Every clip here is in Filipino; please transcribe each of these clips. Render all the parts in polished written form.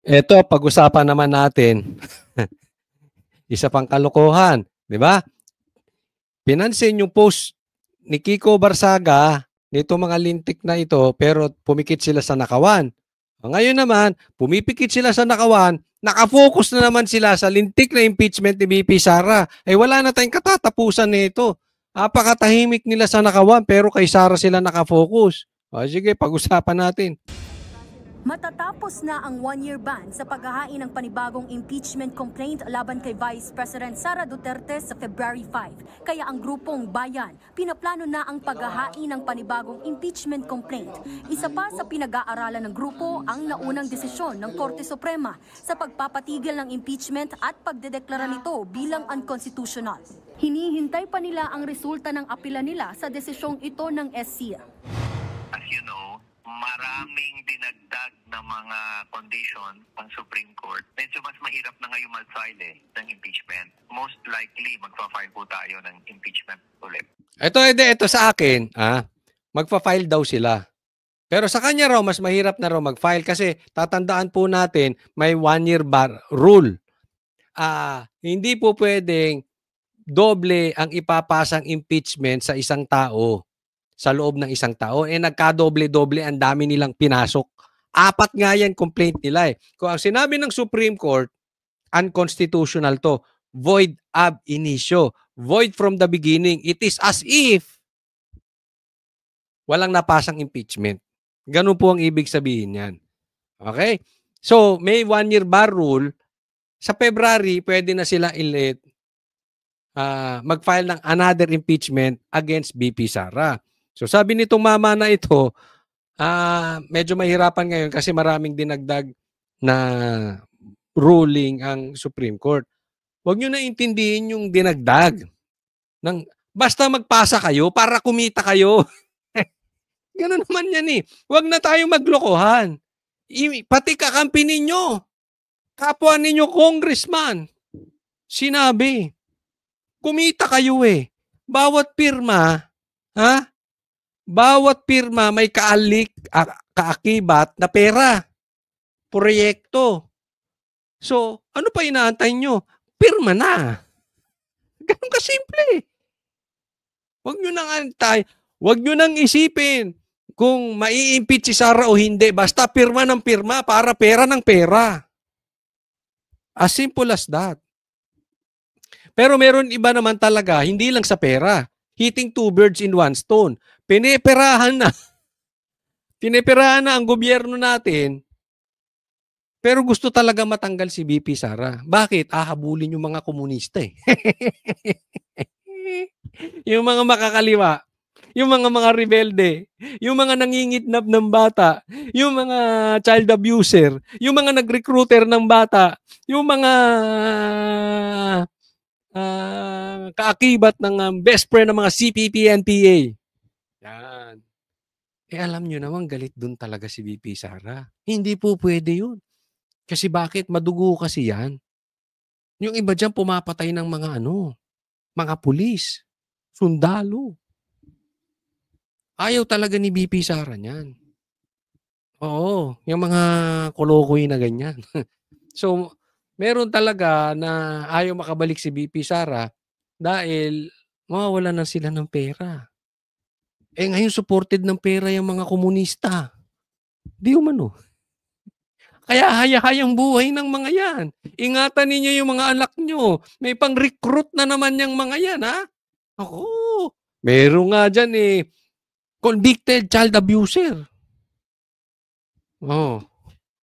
Eto, pag-usapan naman natin, isa pang kalokohan, di ba? Pinansin yung post ni Kiko Barsaga nito mga lintik na ito pero pumikit sila sa nakawan. Ngayon naman, pumipikit sila sa nakawan, nakafocus na naman sila sa lintik na impeachment ni BP Sara. Eh wala na tayong katatapusan nito. Napakatahimik nila sa nakawan pero kay Sara sila nakafocus. O sige, pag-usapan natin. Matatapos na ang one-year ban sa paghahain ng panibagong impeachment complaint laban kay Vice President Sara Duterte sa February 5. Kaya ang grupong Bayan, pinaplano na ang paghahain ng panibagong impeachment complaint. Isa pa sa pinag-aaralan ng grupo ang naunang desisyon ng Korte Suprema sa pagpapatigil ng impeachment at pagdedeklara nito bilang unconstitutional. Hinihintay pa nila ang resulta ng apela nila sa desisyong ito ng SC. As you know, maraming dinagdag na mga condition ang Supreme Court. Medyo mas mahirap na ngayon mag-file ng impeachment. Most likely, magpa-file po tayo ng impeachment ulit. Ito sa akin, magpa-file daw sila. Pero sa kanya raw, mas mahirap na raw mag-file kasi tatandaan po natin, may one-year bar rule. Hindi po pwedeng doble ang ipapasang impeachment sa isang tao. Sa loob ng isang tao, nagkadoble-doble ang dami nilang pinasok. 4 nga yan complaint nila eh. Kung ang sinabi ng Supreme Court, unconstitutional to, void ab initio, void from the beginning, it is as if walang napasang impeachment. Ganun po ang ibig sabihin yan. Okay? So, may one-year bar rule, sa February, pwede na sila mag-file ng another impeachment against BP Sara. So sabi nitong mama na ito, medyo mahirapan ngayon kasi maraming dinagdag na ruling ang Supreme Court. Huwag nyo na intindihin yung dinagdag. Basta magpasa kayo para kumita kayo. Ganun naman yan eh. Huwag na tayo maglokohan. Pati kakampi ninyo, kapwa ninyo congressman, sinabi, kumita kayo eh. Bawat pirma, bawat pirma may kaakibat na pera. Proyekto. So, ano pa inaantay nyo? Pirma na. Ganun kasimple. Huwag nyo nang antay. Huwag nyo nang isipin kung mai-impeach si Sara o hindi. Basta pirma ng pirma para pera ng pera. As simple as that. Pero meron iba naman talaga, hindi lang sa pera. Hitting 2 birds in 1 stone. Pineperahan na. Pineperahan na ang gobyerno natin. Pero gusto talaga matanggal si BP Sara. Bakit? Hahabulin yung mga komunista eh. Yung mga makakaliwa. Yung mga rebelde. Yung mga nangingitnap ng bata. Yung mga child abuser. Yung mga nag-recruiter ng bata. Yung mga kaakibat ng best friend ng mga CPP, NPA. Yan. Alam nyo naman, galit dun talaga si BP Sara. Hindi po pwede yun. Kasi bakit? Madugo kasi yan. Yung iba dyan pumapatay ng mga pulis, sundalo. Ayaw talaga ni BP Sara niyan. Oo, yung mga kolokoy na ganyan. So, meron talaga na ayaw makabalik si BP Sara dahil mawawala na sila ng pera. Ngayon supported ng pera yung mga komunista. Di umano. Kaya haya-hayang buhay ng mga yan. Ingatan ninyo yung mga anak nyo. May pang-recruit na naman yung mga yan, ha? Ako, meron nga dyan convicted child abuser.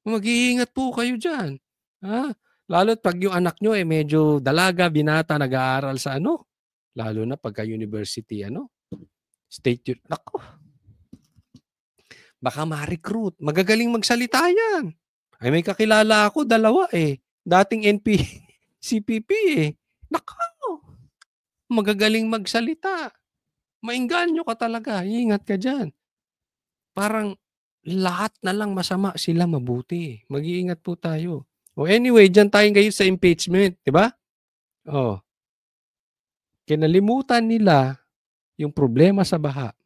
Mag-iingat po kayo dyan. Ha? Lalo't pag yung anak nyo medyo dalaga, binata, nag-aaral sa lalo na pagka-university, state, nako. Baka ma-recruit. Magagaling magsalita yan. Ay may kakilala ako, 2 dating CPP Nako. Magagaling magsalita. Mainganyo ka talaga. Ingat ka dyan. Parang lahat na lang masama, sila mabuti. Mag-iingat po tayo. Anyway, dyan tayo ngayon sa impeachment. Diba? Kinalimutan nila yung problema sa baha.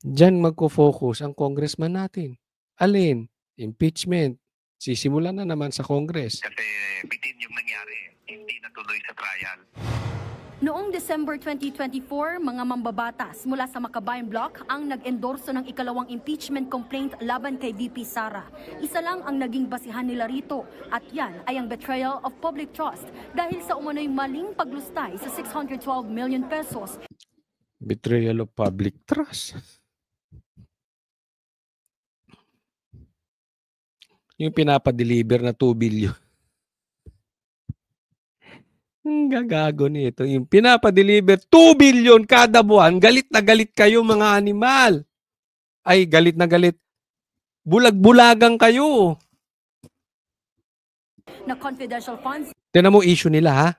Diyan magko-focus ang congressman natin. Alin? Impeachment. Sisimulan na naman sa Congress. Kasi bitin yung nangyari, hindi natuloy sa trial. Noong December 2024, mga mambabatas mula sa Makabayan Bloc ang nag-endorso ng ikalawang impeachment complaint laban kay VP Sara. Isa lang ang naging basihan nila rito at yan ay ang betrayal of public trust dahil sa umano'y maling paglustay sa 612 million pesos. Betrayal of public trust. Yung pinapadeliver na 2 billion. Ang gagago nito. Yung pinapadeliver 2 billion kada buwan. Galit na galit kayo mga animal. Ay, galit na galit. Bulag-bulagang kayo. Na confidential funds. Tignan mo issue nila ha.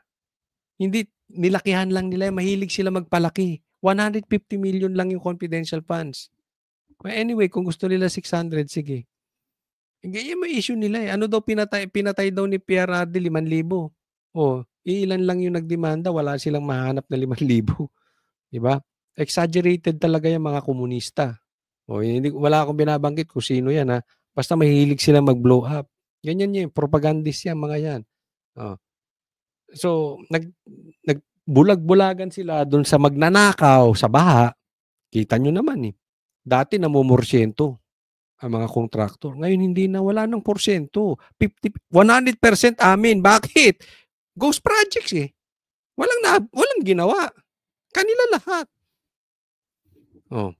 Hindi, nilakihan lang nila. Mahilig sila magpalaki. 150 million lang yung confidential funds. But anyway, kung gusto nila 600, sige. Ganyan may issue nila eh. Ano daw pinatay daw ni Pierre Arde 5,000. Oh, ilan lang yung nagdemanda, wala silang mahanap na 5,000. 'Di ba? Exaggerated talaga yung mga komunista. Oh, hindi wala akong binabanggit kung sino 'yan ha. Basta mahilig sila mag-blow up. Ganyan 'yan, propagandist 'yan mga 'yan. Oh. So, nagbulag-bulagan sila doon sa magnanakaw sa baha. Kita nyo naman eh. Dati namumorsyento ang mga kontraktor. Ngayon hindi na, wala ng porsyento. 100% amin. Bakit? Ghost projects eh. Walang ginawa. Kanila lahat. Oh,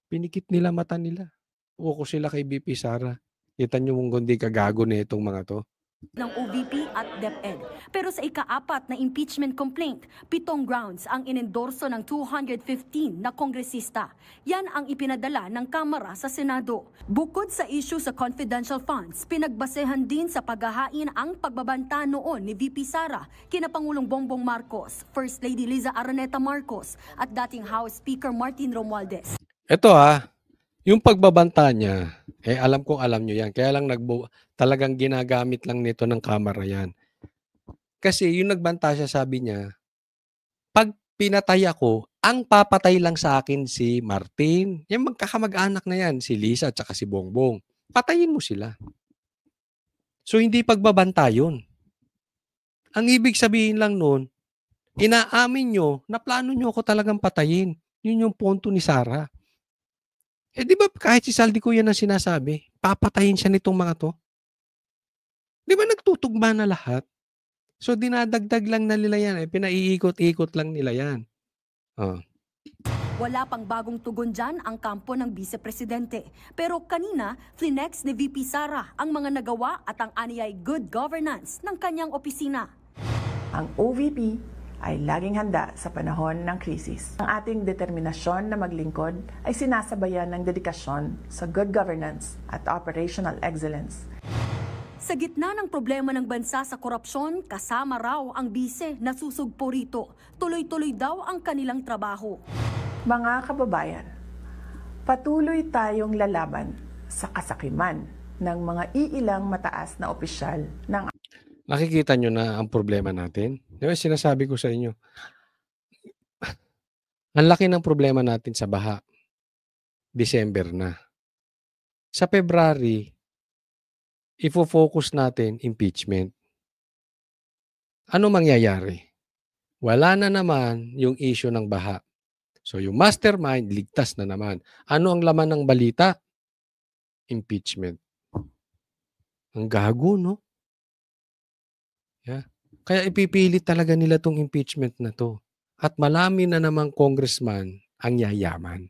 pinikit nila mata nila. Uko sila kay BP Sara. Kita nyo mong gundi kagago na itong mga to. Ng OVP at DepEd. Pero sa ika-4 na impeachment complaint, 7 grounds ang inendorso ng 215 na kongresista. Yan ang ipinadala ng Kamara sa Senado. Bukod sa issue sa confidential funds, pinagbasehan din sa paghahain ang pagbabanta noon ni VP Sara kina Pangulong Bongbong Marcos, First Lady Liza Araneta Marcos at dating House Speaker Martin Romualdez. Ito yung pagbabanta niya, alam kong alam nyo yan. Kaya lang talagang ginagamit lang nito ng Kamara yan. Kasi yung nagbanta siya, sabi niya, pag pinatay ako, ang papatay lang sa akin si Martin. Yung magkakamag-anak na yan, si Lisa at saka si Bongbong. Patayin mo sila. So hindi pagbabanta yun. Ang ibig sabihin lang nun, inaamin nyo na plano nyo ako talagang patayin. Yun yung punto ni Sara. Di ba kahit si Saldi ko yan ang sinasabi, papatayin siya nitong mga to? Di ba nagtutugma na lahat? So dinadagdag lang na nila yan, pinaiikot-ikot lang nila yan. Oh. Wala pang bagong tugon dyan ang kampo ng Vice Presidente. Pero kanina, flinex ni VP Sara ang mga nagawa at ang aniyay good governance ng kanyang opisina. Ang OVP ay laging handa sa panahon ng krisis. Ang ating determinasyon na maglingkod ay sinasabayan ng dedikasyon sa good governance at operational excellence. Sa gitna ng problema ng bansa sa korupsyon, kasama raw ang bise na susugpo rito. Tuloy-tuloy daw ang kanilang trabaho. Mga kababayan, patuloy tayong lalaban sa kasakiman ng mga iilang mataas na opisyal ng Nakikita nyo na ang problema natin? Di ba sinasabi ko sa inyo? Ang laki ng problema natin sa baha. December na. Sa February, ifo-focus natin impeachment. Ano mangyayari? Wala na naman yung issue ng baha. So yung mastermind, ligtas na naman. Ano ang laman ng balita? Impeachment. Ang gago, no? Yeah. Kaya ipipilit talaga nila tong impeachment na to. At malami na namang congressman ang yayaman.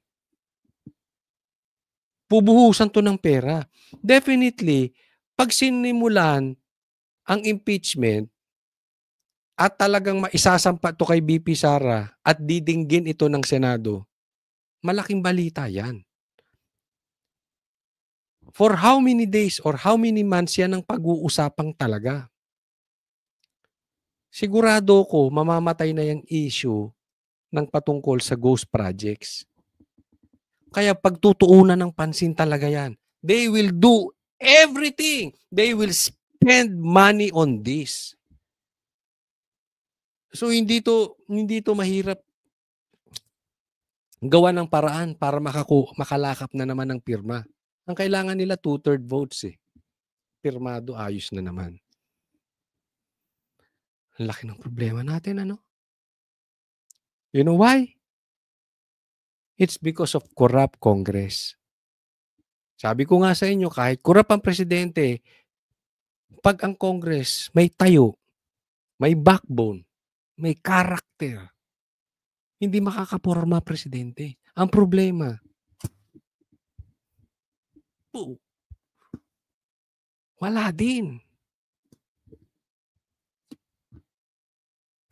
Pubuhusan to ng pera. Definitely, pag sinimulan ang impeachment at talagang maisasampa to kay BP Sara at didinggin ito ng Senado, malaking balita yan. For how many days or how many months yan ang pag-uusapang talaga? Sigurado ko mamamatay na yung issue ng patungkol sa ghost projects. Kaya pagtutuunan ng pansin talaga yan. They will do everything. They will spend money on this. So hindi to mahirap gawa ng paraan para makalakap na naman ng pirma. Ang kailangan nila 2/3 votes eh. pirmado, ayos na naman. Ang laki ng problema natin, ano? You know why? It's because of corrupt Congress. Sabi ko nga sa inyo, kahit corrupt ang presidente, pag ang Congress may tayo, may backbone, may character, hindi makakaporma presidente. Ang problema, wala din.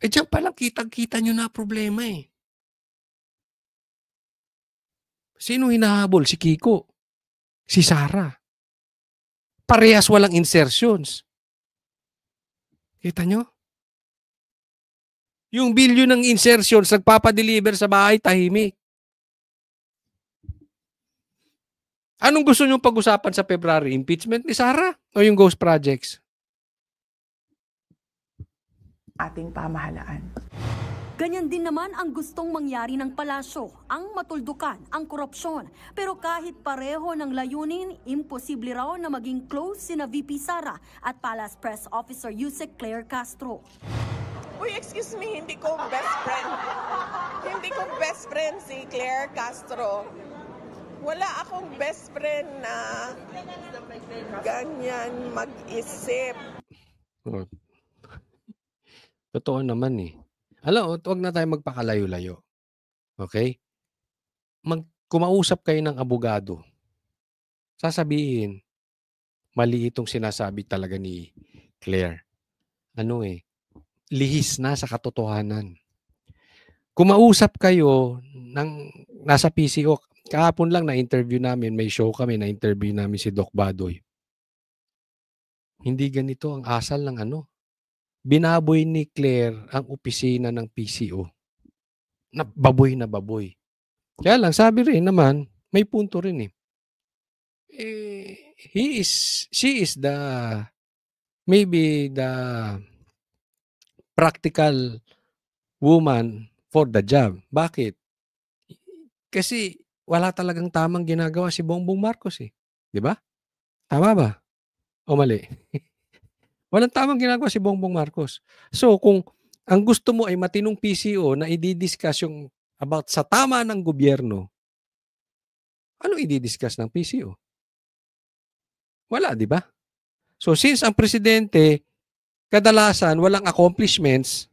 Diyan palang kitang-kita nyo na problema eh. Sino hinahabol? Si Kiko. Si Sara. Parehas walang insertions. Kita nyo? Yung bilyon ng insertions, nagpapadeliver sa bahay, tahimik. Anong gusto nyo pag-usapan sa February? Impeachment ni Sara o yung ghost projects? Ating pamahalaan. Ganyan din naman ang gustong mangyari ng palasyo, ang matuldukan ang korupsyon. Pero kahit pareho ng layunin, imposible raw na maging close sina VP Sara at Palace Press Officer Yusek Claire Castro. Uy, excuse me, hindi ko best friend. Hindi ko best friend si Claire Castro. Wala akong best friend na ganyan mag-isip. Oh. Totoo naman eh. Alam, huwag na tayo magpakalayo-layo. Okay? Kumausap kayo ng abogado. Sasabihin, mali itong sinasabi talaga ni Claire. Lihis na sa katotohanan. Kumausap kayo ng nasa PCO. Kahapon lang na-interview namin, may show kami, na-interview namin si Doc Badoy. Hindi ganito ang asal ng Binaboy ni Claire ang opisina ng PCO. Baboy na baboy. Kaya lang, sabi rin naman, may punto rin eh. She is maybe the practical woman for the job. Bakit? Kasi wala talagang tamang ginagawa si Bongbong Marcos eh. Di ba? Tama ba? O mali? Walang tamang ginagawa si Bongbong Marcos. So, kung ang gusto mo ay matinong PCO na i-discuss yung about sa tama ng gobyerno, ano i-discuss ng PCO? Wala, di ba? So, since ang presidente, kadalasan walang accomplishments,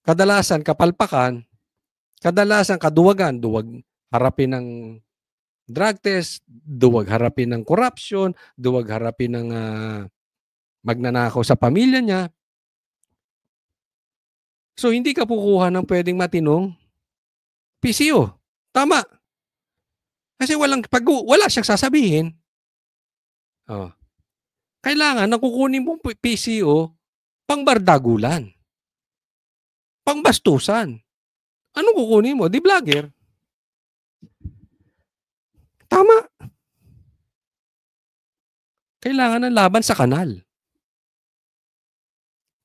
kadalasan kapalpakan, kadalasan kaduwagan, duwag harapin ng drug test, duwag harapin ng corruption, duwag harapin ng magnanakaw sa pamilya niya. So, hindi ka kukuha ng pwedeng matinong PCO. Tama. Kasi wala siyang sasabihin. Kailangan nakukunin mong PCO pangbardagulan. Pangbastusan. Anong kukunin mo? Di vlogger. Tama. Kailangan ng laban sa kanal.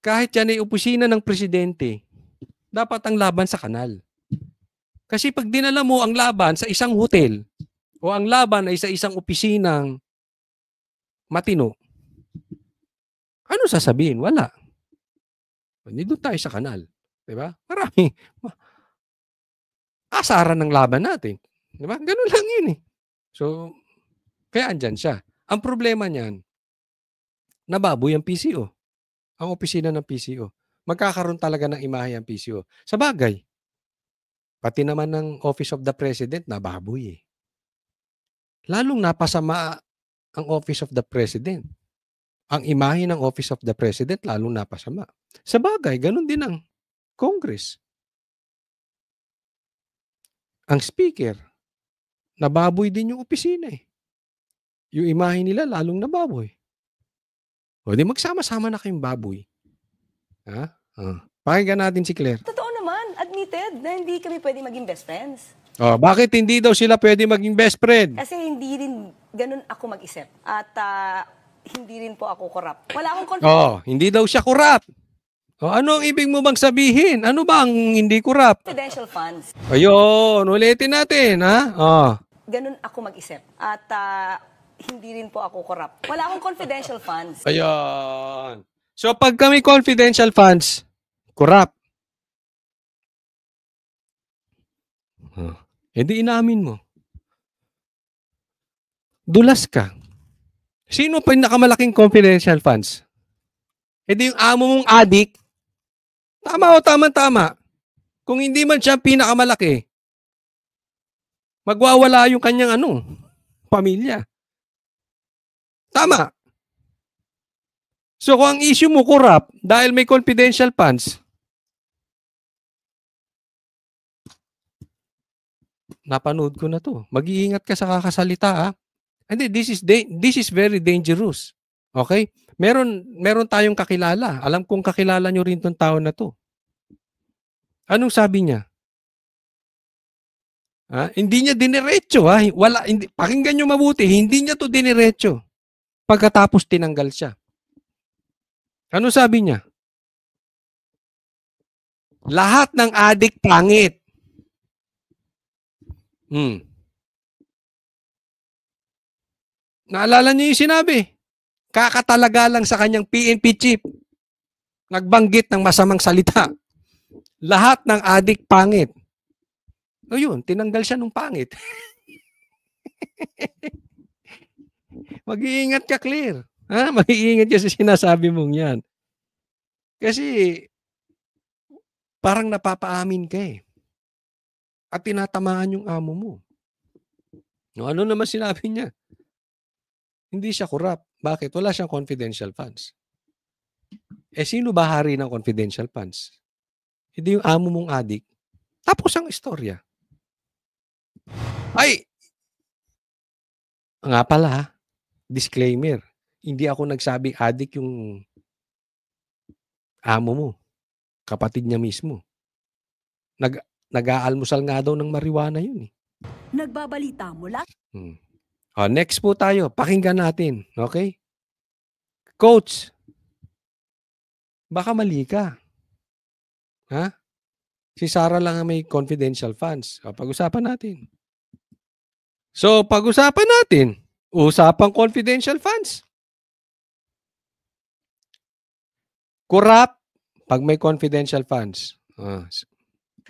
Kahit yan ay opisina ng presidente, dapat ang laban sa kanal. Kasi pag dinala mo ang laban sa isang hotel o ang laban ay sa isang opisinang matino, ano sasabihin? Wala. Hindi doon tayo sa kanal. Diba? Marami. Asaran ng laban natin. Diba? Ganun lang yun eh. So, kaya andyan siya. Ang problema niyan, nababoy ang PCO. Ang opisina ng PCO. Magkakaroon talaga ng imahe ang PCO. Sa bagay, pati naman ng Office of the President, nababoy eh. Lalong napasama ang Office of the President. Ang imahe ng Office of the President, lalong napasama. Sa bagay, ganun din ang Congress. Ang Speaker, nababoy din yung opisina eh. Yung imahe nila, lalong nababoy. O di magsama-sama na kayong baboy. Ha? Pakinggan natin si Claire. Totoo naman, admitted na hindi kami pwede maging best friends. Bakit hindi daw sila pwede maging best friend? Kasi hindi rin ganun ako mag-isip. At hindi rin po ako corrupt. Wala akong Hindi daw siya corrupt. Ano ang ibig mo bang sabihin? Ano ba ang hindi corrupt? confidential funds. Ayun, ulitin natin, ha? Ganun ako mag-isip. At hindi rin po ako corrupt. Wala akong confidential funds. Ayan. So, pag kami confidential funds, corrupt. Hindi inamin mo. Dulas ka. Sino pa yung nakamalaking confidential funds? Hindi yung amo mong adik. Tama o tama-tama. Kung hindi man siya pinakamalaki, magwawala yung kanyang pamilya. Tama. So kung ang issue mo corrupt dahil may confidential funds, napanood ko na to. Mag-iingat ka sa kakasalita, ha? Hindi, this is very dangerous. Okay? Meron tayong kakilala. Alam kong kakilala nyo rin tong tao na to. Anong sabi niya? Hindi niya diniretso, ha? Pakinggan nyo mabuti, hindi niya to diniretso. Pagkatapos tinanggal siya. Ano sabi niya? Lahat ng adik pangit. Naalala niyo yung sinabi? Kakatalaga lang sa kanyang PNP chief. Nagbanggit ng masamang salita. Lahat ng adik pangit. O yun, tinanggal siya nung pangit. Mag-iingat ka, Claire. Mag-iingat ka sa sinasabi mong yan. Kasi parang napapaamin ka eh. At tinatamaan yung amo mo. Ano naman sinabi niya? Hindi siya corrupt. Bakit? Wala siyang confidential funds. Sino ba hari ng confidential funds? Hindi yung amo mong adik. Tapos ang istorya. Ay! Nga pala, disclaimer. Hindi ako nagsabing adik yung amo mo. Kapatid niya mismo. Nag-aalmusal nga daw ng marijuana yun eh. Nagbabalita mula. Next po tayo. Pakinggan natin. Okay? Coach, baka mali ka. Ha? Si Sarah lang ang may confidential funds. Pag-usapan natin. So, pag-usapan natin. Usapang confidential funds. Corrupt pag may confidential funds.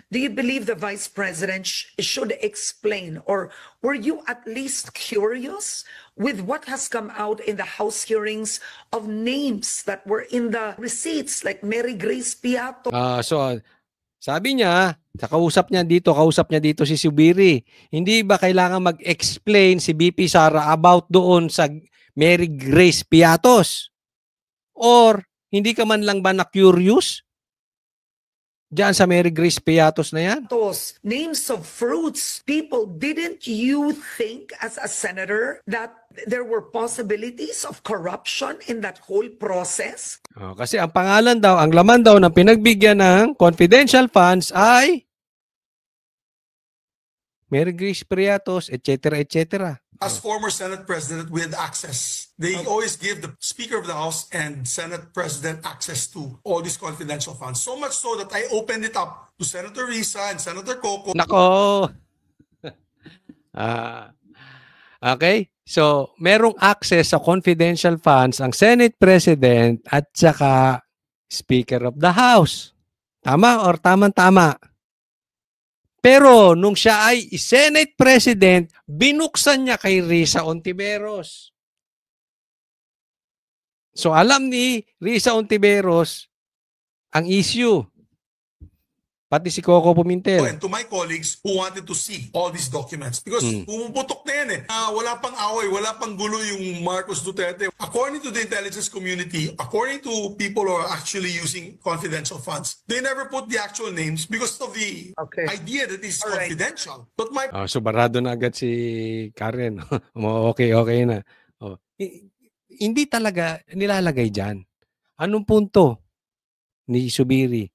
Do you believe the Vice President should explain, or were you at least curious with what has come out in the House hearings of names that were in the receipts like Mary Grace Piato? So, sabi niya, kausap niya dito si Subiri. Hindi ba kailangan mag-explain si BP Sara about doon sa Mary Grace Piatos? Or hindi ka man lang ba na-curious? Diyan sa Mary Grace Piatos na yan? Those names of fruits, people, didn't you think as a senator that there were possibilities of corruption in that whole process? Kasi ang pangalan daw, ang laman daw ng pinagbigyan ng confidential funds ay Mary Grace Piatos, etc., etc. As former Senate President with access, they always give the Speaker of the House and Senate President access to all these confidential funds. So much so that I opened it up to Senator Risa and Senator Coco. Nako! Okay? So, merong access sa confidential funds ang Senate President at saka Speaker of the House. Tama or tamang-tama? Pero nung siya ay Senate President, binuksan niya kay Risa Ontiveros. So alam ni Risa Ontiveros ang issue. Pati si Coco Pimentel. And to my colleagues who wanted to see all these documents. Because pumuputok na yan eh. Wala pang away, wala pang gulo yung Marcos Duterte. According to the intelligence community, according to people who are actually using confidential funds, they never put the actual names because of the idea that it's confidential. But my... So barado na agad si Karen. Okay na. Hindi talaga nilalagay dyan. Anong punto ni Subiri?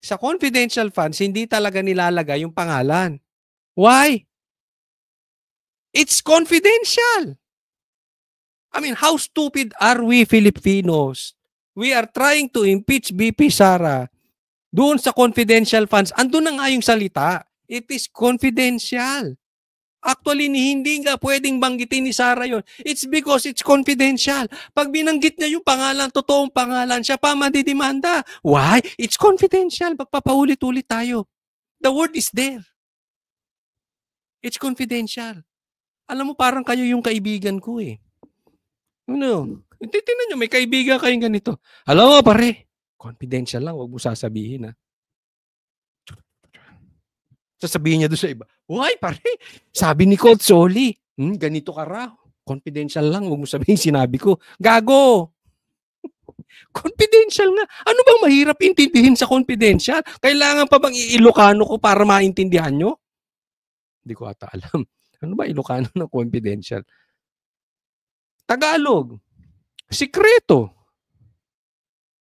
Sa confidential funds, hindi talaga nilalagay yung pangalan. Why? It's confidential. I mean, how stupid are we Filipinos? We are trying to impeach BP Sara doon sa confidential funds. Andun na nga yung salita. It is confidential. Actually, hindi nga pwedeng banggitin ni Sara yon. It's because it's confidential. Pag binanggit niya yung pangalan, totoong pangalan, siya pa madidimanda. Why? It's confidential. Magpapaulit-ulit tayo. The word is there. It's confidential. Alam mo, parang kayo yung kaibigan ko eh. Ano? Titignan nyo, may kaibigan kayong ganito. Alam mo, pare, confidential lang, huwag mo sasabihin ha. Sasabihin niya doon sa iba, why pare, sabi ni Coach Soli, ganito ka raw, confidential lang, huwag mo sabihin sinabi ko. Gago! Confidential nga. Ano bang mahirap intindihin sa confidential? Kailangan pa bang i-Ilocano ko para maintindihan nyo? Hindi ko ata alam. Ano ba Ilocano na confidential? Tagalog. Sikreto.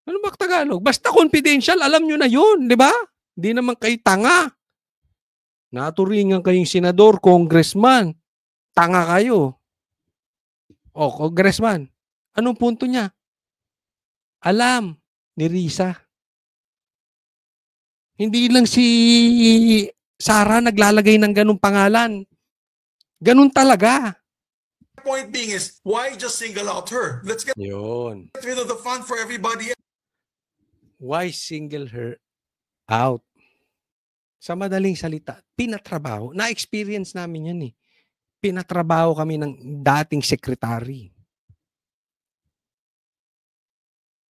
Ano ba Tagalog? Basta confidential, alam nyo na yun, di ba? Hindi naman kayo tanga. Naturingan kayong senador, congressman. Tanga kayo. O, congressman. Anong punto niya? Alam ni Risa. Hindi lang si Sara naglalagay ng ganung pangalan. Ganun talaga. Point being is, why just single out her? Let's get Yun. rid of the fun for everybody. Why single her out? Sa madaling salita, pinatrabaho. Na-experience namin yan eh. Pinatrabaho kami ng dating sekretary.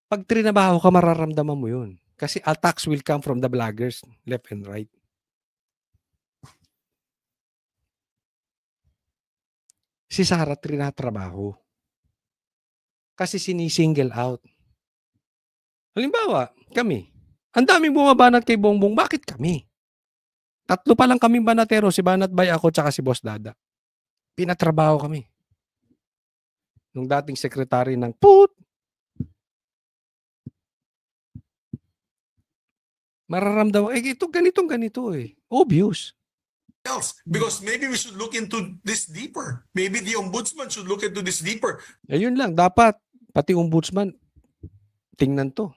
Pag trinabaho ka, mararamdaman mo yun. Kasi attacks will come from the bloggers, left and right. Si Sara trinatrabaho. Kasi sinisingle out. Halimbawa, kami. Ang daming bumabanat kay Bongbong. Bakit kami? 3 pa lang kaming banatero, si Banat Bay, ako, tsaka si Boss Dada. Pinatrabaho kami. Nung dating sekretary ng PUT. Mararamdaman, ito ganito eh. Obvious. Else, because maybe we should look into this deeper. Maybe the ombudsman should look into this deeper. Ayun lang, dapat, pati ombudsman, tingnan to.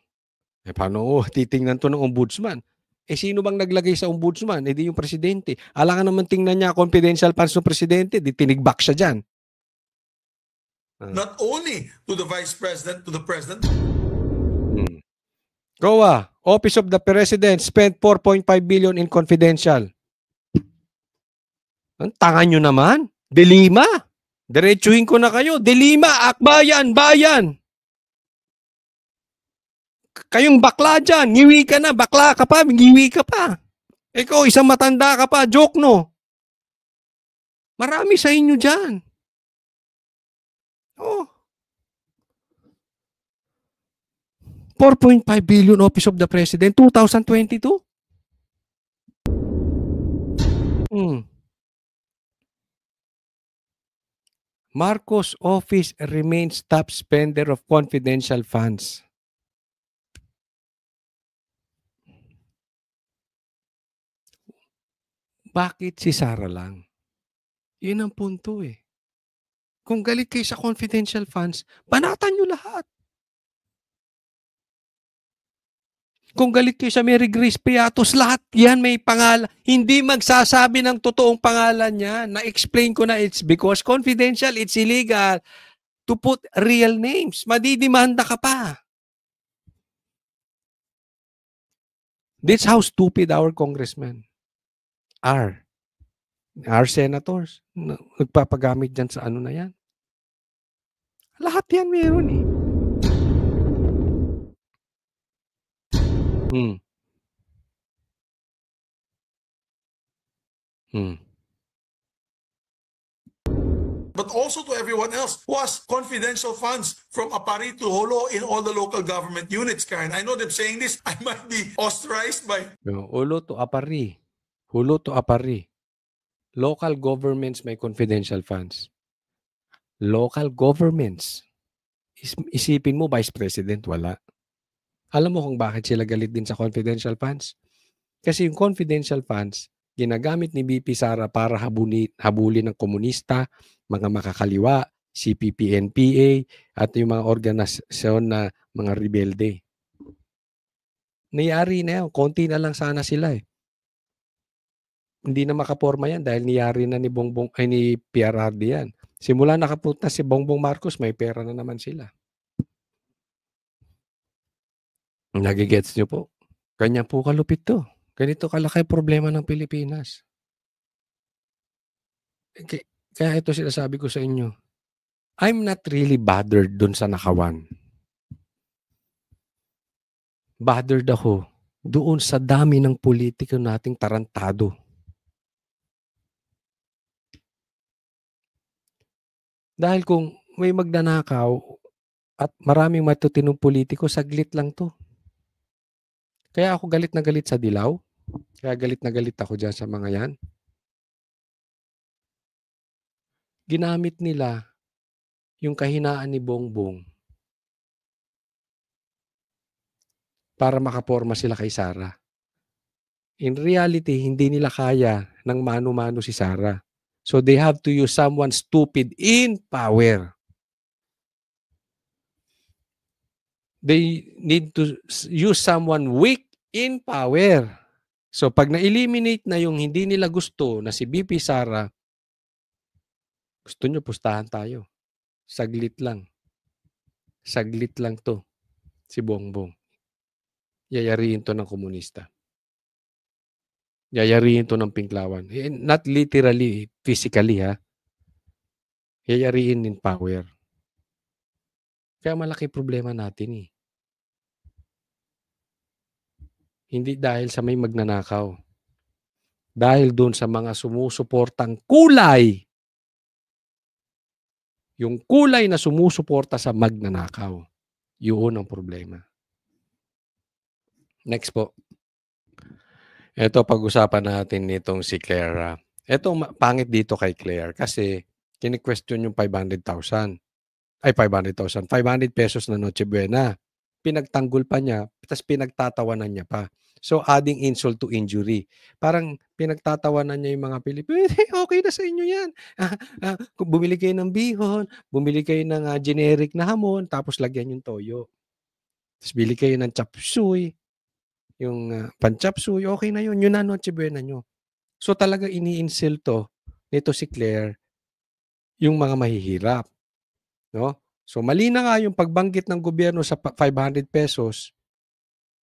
Paano titingnan to ng ombudsman? Sino bang naglagay sa ombudsman? Di yung presidente. Alangan naman tingnan niya confidential funds ng presidente, di tinigbak siya dyan. Not only to the vice president, to the president. COA, Office of the President spent 4.5 billion in confidential. Ang tanga nyo naman. Delima. Diretsuhin ko na kayo. Delima, Akbayan, Bayan. Kayong bakla dyan, ngiwi ka na, bakla ka pa, ngiwi ka pa. Ikaw, isang matanda ka pa, joke no. Marami sa inyo dyan. Oh. 4.5 billion Office of the President, 2022? Marcos office remains top spender of confidential funds. Bakit si Sara lang? Yun ang punto eh. Kung galit kayo sa confidential funds, banatan nyo lahat. Kung galit kayo sa Mary Grace Piatos, lahat yan may pangalan. Hindi magsasabi ng totoong pangalan niya. Na-explain ko na, it's because confidential, it's illegal to put real names. Madidimanda ka pa. That's how stupid our congressmen are. Our senators. Nagpapagamit dyan sa ano na yan. Lahat yan meron eh. But also to everyone else who has confidential funds from Apari to Holo in all the local government units, Karen. I know them saying this. I might be ostracized by... Holo to Apari. Holo to Apari. Local governments may confidential funds. Local governments. Isipin mo, Vice President, wala. Alam mo kung bakit sila galit din sa confidential funds? Kasi yung confidential funds, ginagamit ni BP Sara para habulin ng komunista, mga makakaliwa, CPP-NPA, at yung mga organisasyon na mga rebelde. Nayari na yan. Konti na lang sana sila eh. hindi na makaporma yan dahil niyari na ni ni PRRD yan. Simula nakapunta si Bongbong Marcos, may pera na naman sila. Nagigets nyo po? Kanya po kalupit to. Ganito kalaki problema ng Pilipinas. Kaya ito sinasabi ko sa inyo. I'm not really bothered dun sa nakawan. Bothered ako doon sa dami ng politiko nating tarantado. Dahil kung may magnanakaw at maraming matutinong politiko, saglit lang to. Kaya ako galit na galit sa Dilaw. Kaya galit na galit ako dyan sa mga yan. Ginamit nila yung kahinaan ni Bongbong para makaporma sila kay Sara. In reality, hindi nila kaya ng mano-mano si Sara. So they have to use someone stupid in power. They need to use someone weak in power. So pag na-eliminate na yung hindi nila gusto na si BP Sara, gusto nyo pustahan tayo. Saglit lang. Saglit lang to. Si Bongbong. Yayariin to ng komunista. Yayariin to ng Pinklawan. Not literally, physically ha. Yayariin in power. Kaya malaki problema natin eh. Hindi dahil sa may magnanakaw. Dahil doon sa mga sumusuportang kulay. Yung kulay na sumusuporta sa magnanakaw. Yun ang problema. Next po. Ito, pag-usapan natin nitong si Clara. Ito, pangit dito kay Claire kasi kini-question yung 500,000. Ay, 500,000. 500 pesos na Noche Buena. Pinagtanggol pa niya, tapos pinagtatawanan niya pa. So, adding insult to injury. Parang pinagtatawanan niya yung mga Pilipino. Okay na sa inyo yan. Bumili kayo ng bihon, bumili kayo ng generic na hamon, tapos lagyan yung toyo. Tapos bili kayo ng chop suey, yung pan-chop suey, okay na yun. Yun na Noche Buena nyo. So, talaga ini-insult to nito si Claire yung mga mahihirap. No? So, mali na nga yung pagbanggit ng gobyerno sa 500 pesos,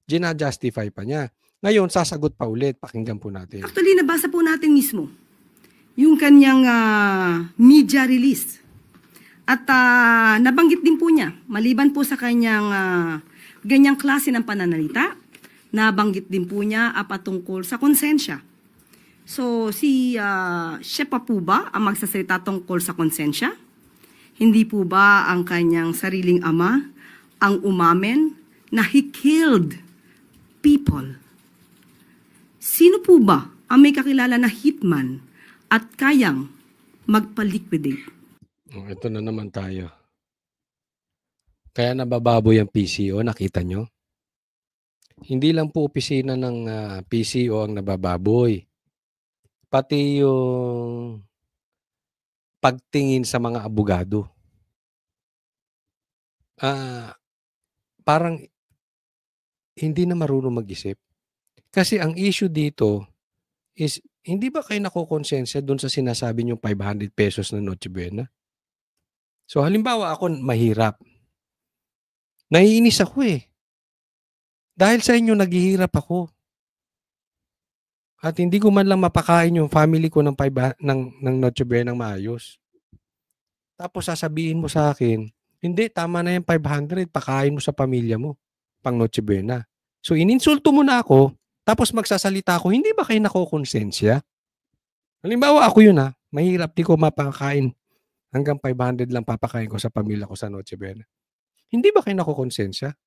gina-justify pa niya. Ngayon, sasagot pa ulit. Pakinggan po natin. Actually, nabasa po natin mismo yung kanyang media release. At nabanggit din po niya, maliban po sa kanyang ganyang klase ng pananalita, nabanggit din po niya patungkol sa konsensya. So, siya pa po ba ang magsasalita tungkol sa konsensya? Hindi po ba ang kanyang sariling ama ang umamin na he killed people? Sino po ba ang may kakilala na hitman at kayang magpa-liquidate? Ito na naman tayo. Kaya nabababoy ang PCO, nakita nyo? Hindi lang po opisina ng PCO ang nabababoy. Pati yung pagtingin sa mga abogado. Parang hindi na marunong mag-isip. Kasi ang issue dito is, hindi ba kayo nakukonsensya doon sa sinasabi niyong 500 pesos na Noche Buena? So halimbawa ako mahirap. Naiinis ako eh. Dahil sa inyo naghihirap ako. At hindi ko man lang mapakain yung family ko ng Noche Buena ng maayos. Tapos sasabihin mo sa akin, hindi, tama na yung 500, pakain mo sa pamilya mo, pang Noche Buena. So ininsulto mo na ako, tapos magsasalita ako, hindi ba kayo nakukonsensya? Halimbawa ako yun mahirap, di ko mapakain. Hanggang 500 lang papakain ko sa pamilya ko sa Noche Buena. Hindi ba kayo nakukonsensya?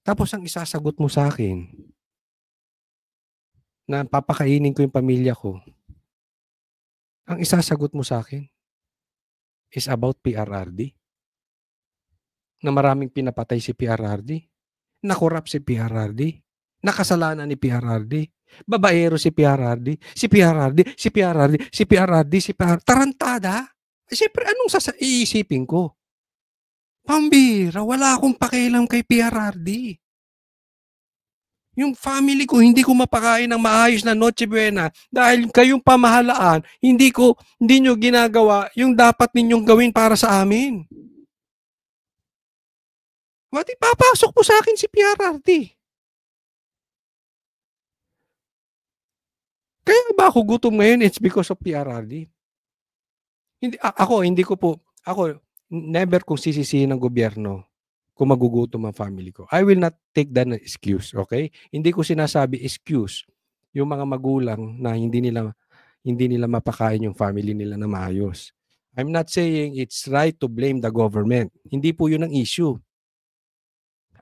Tapos ang isasagot mo sa akin, na papakainin ko yung pamilya ko, ang isasagot mo sa akin is about PRRD. Na maraming pinapatay si PRRD. Nakorap si PRRD. Nakasalanan ni PRRD. Babaero si PRRD. Si PRRD. Si PRRD. Si PRRD. Si PRRD. Tarantada. Siyempre, anong iisipin ko? Pambira, wala akong pakialam kay PRRD. Yung family ko, hindi ko mapakain ng maayos na Noche Buena dahil kayong pamahalaan, hindi nyo ginagawa yung dapat ninyong gawin para sa amin. Mati, papasok po sa akin si PRRD. Kaya ba ako gutom ngayon? It's because of PRRD. Ako, never kong sisisihin ng gobyerno kung magugutom ang family ko. I will not take that as excuse, okay? Hindi ko sinasabi excuse yung mga magulang na hindi nila mapakain yung family nila na maayos. I'm not saying it's right to blame the government. Hindi po yun ang issue.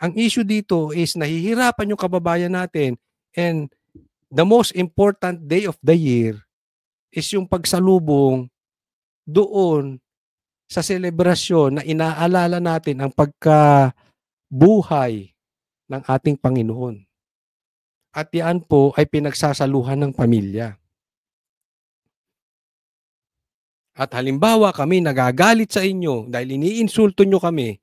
Ang issue dito is nahihirapan yung kababayan natin, and the most important day of the year is yung pagsalubong doon sa selebrasyon na inaalala natin ang pagkabuhay ng ating Panginoon. At yan po ay pinagsasaluhan ng pamilya. At halimbawa kami nagagalit sa inyo dahil iniinsulto nyo kami,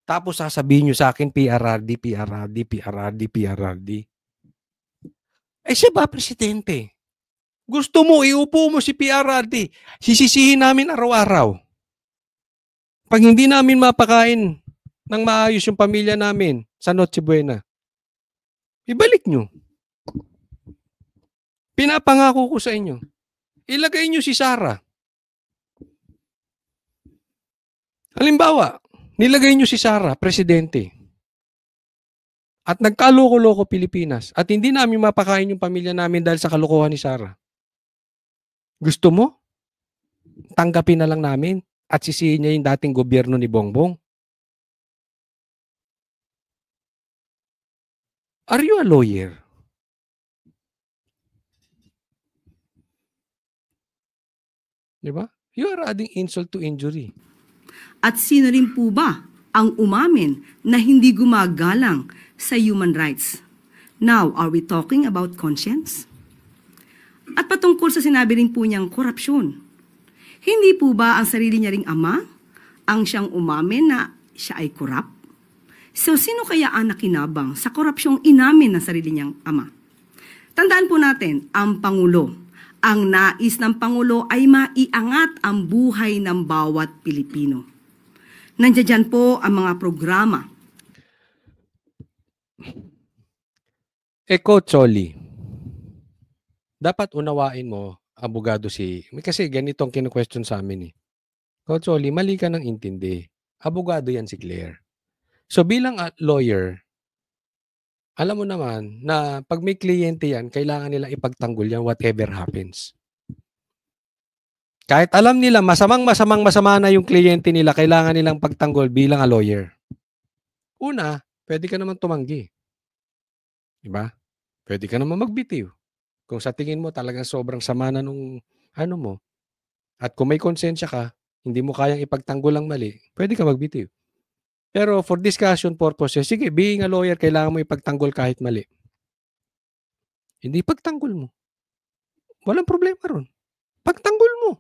tapos sasabihin nyo sa akin, PRRD. Eh siya ba, Presidente? Gusto mo, iupo mo si PRRD. Sisisihin namin araw-araw. Pag hindi namin mapakain ng maayos yung pamilya namin sa Noche Buena, ibalik nyo. Pinapangako ko sa inyo. Ilagay nyo si Sara. Halimbawa, nilagay nyo si Sara, Presidente. At nagkaloko-loko Pilipinas. At hindi namin mapakain yung pamilya namin dahil sa kalokohan ni Sara. Gusto mo? Tanggapin na lang namin at sisihin niya yung dating gobyerno ni Bongbong. Are you a lawyer? Diba? You are adding insult to injury. At sino rin po ba ang umamin na hindi gumagalang sa human rights? Now, are we talking about conscience? At patungkol sa sinabi rin po niyang korupsyon, hindi po ba ang sarili niya ring ama ang siyang umamin na siya ay korap? So, sino kaya ang nakinabang sa korupsyong inamin ng sarili niyang ama? Tandaan po natin, ang Pangulo. Ang nais ng Pangulo ay maiangat ang buhay ng bawat Pilipino. Nandiyan po ang mga programa. Coach Oli, dapat unawain mo, abogado kasi ganito ang kinu-question sa amin eh. Coach Oli, mali ka ng intindi. Abogado yan si Claire. So bilang lawyer, alam mo naman na pag may kliyente yan, kailangan nila ipagtanggol yan whatever happens. Kahit alam nila masama na yung kliyente nila, kailangan nilang pagtanggol bilang a lawyer. Una, pwede ka naman tumanggi. Diba? Pwede ka naman magbitiw. Kung sa tingin mo talagang sobrang sama na nung ano mo, at kung may konsensya ka, hindi mo kayang ipagtanggol ang mali, pwede ka magbitiw. Pero for discussion purposes, sige, being a lawyer, kailangan mo ipagtanggol kahit mali. Hindi pagtanggol mo. Walang problema ron. Pagtanggol mo.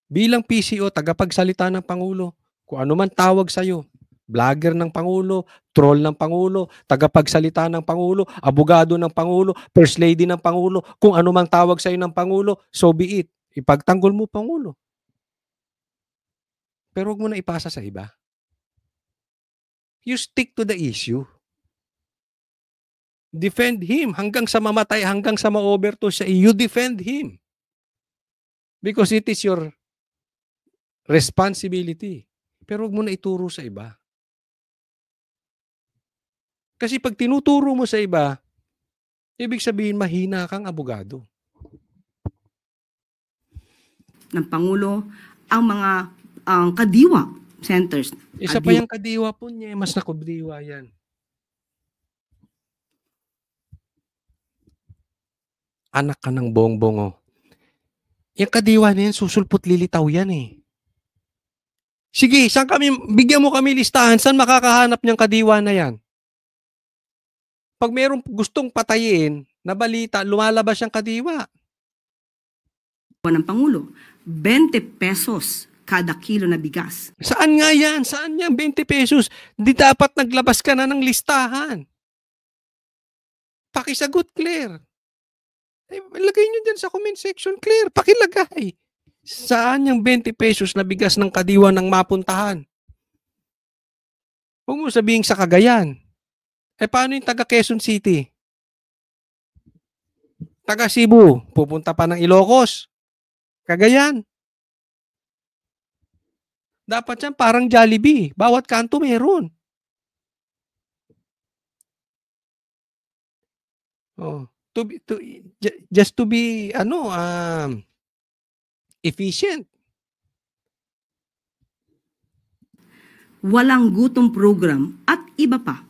Bilang PCO, tagapagsalita ng Pangulo, kung ano man tawag sa'yo, vlogger ng Pangulo, troll ng Pangulo, tagapagsalita ng Pangulo, abogado ng Pangulo, first lady ng Pangulo, kung ano mang tawag sa'yo ng Pangulo, so be it. Ipagtanggol mo, Pangulo. Pero huwag mo na ipasa sa iba. You stick to the issue. Defend him hanggang sa mamatay, hanggang sa ma-overdose siya. You defend him. Because it is your responsibility. Pero huwag mo na ituro sa iba. Kasi pag tinuturo mo sa iba, ibig sabihin mahina kang abogado. Ng Pangulo, ang mga kadiwa centers. Isa pa yung kadiwa po niya, mas nakubdiwa yan. Anak ka ng Bongbong, oh. Yung kadiwa na yan, susulpot lilitaw yan eh. Sige, bigyan mo kami listahan, saan makakahanap niyang kadiwa na yan? Pag mayroong gustong patayin na balita, lumalabas yung kadiwa. Ng Pangulo, 20 pesos kada kilo na bigas. Saan nga yan? Saan yan 20 pesos? Di dapat naglabas ka na ng listahan. Pakisagot, Claire. Lagay nyo dyan sa comment section, Claire. Pakilagay. Saan yung 20 pesos na bigas ng Kadiwa ng mapuntahan? Huwag mo sabihin sa Cagayan. Paano yung taga Quezon City? Taga Cebu, pupunta pa ng Ilocos. Cagayan. Dapat yan parang Jollibee. Bawat kanto meron. Oh, just to be efficient. Walang gutom program at iba pa.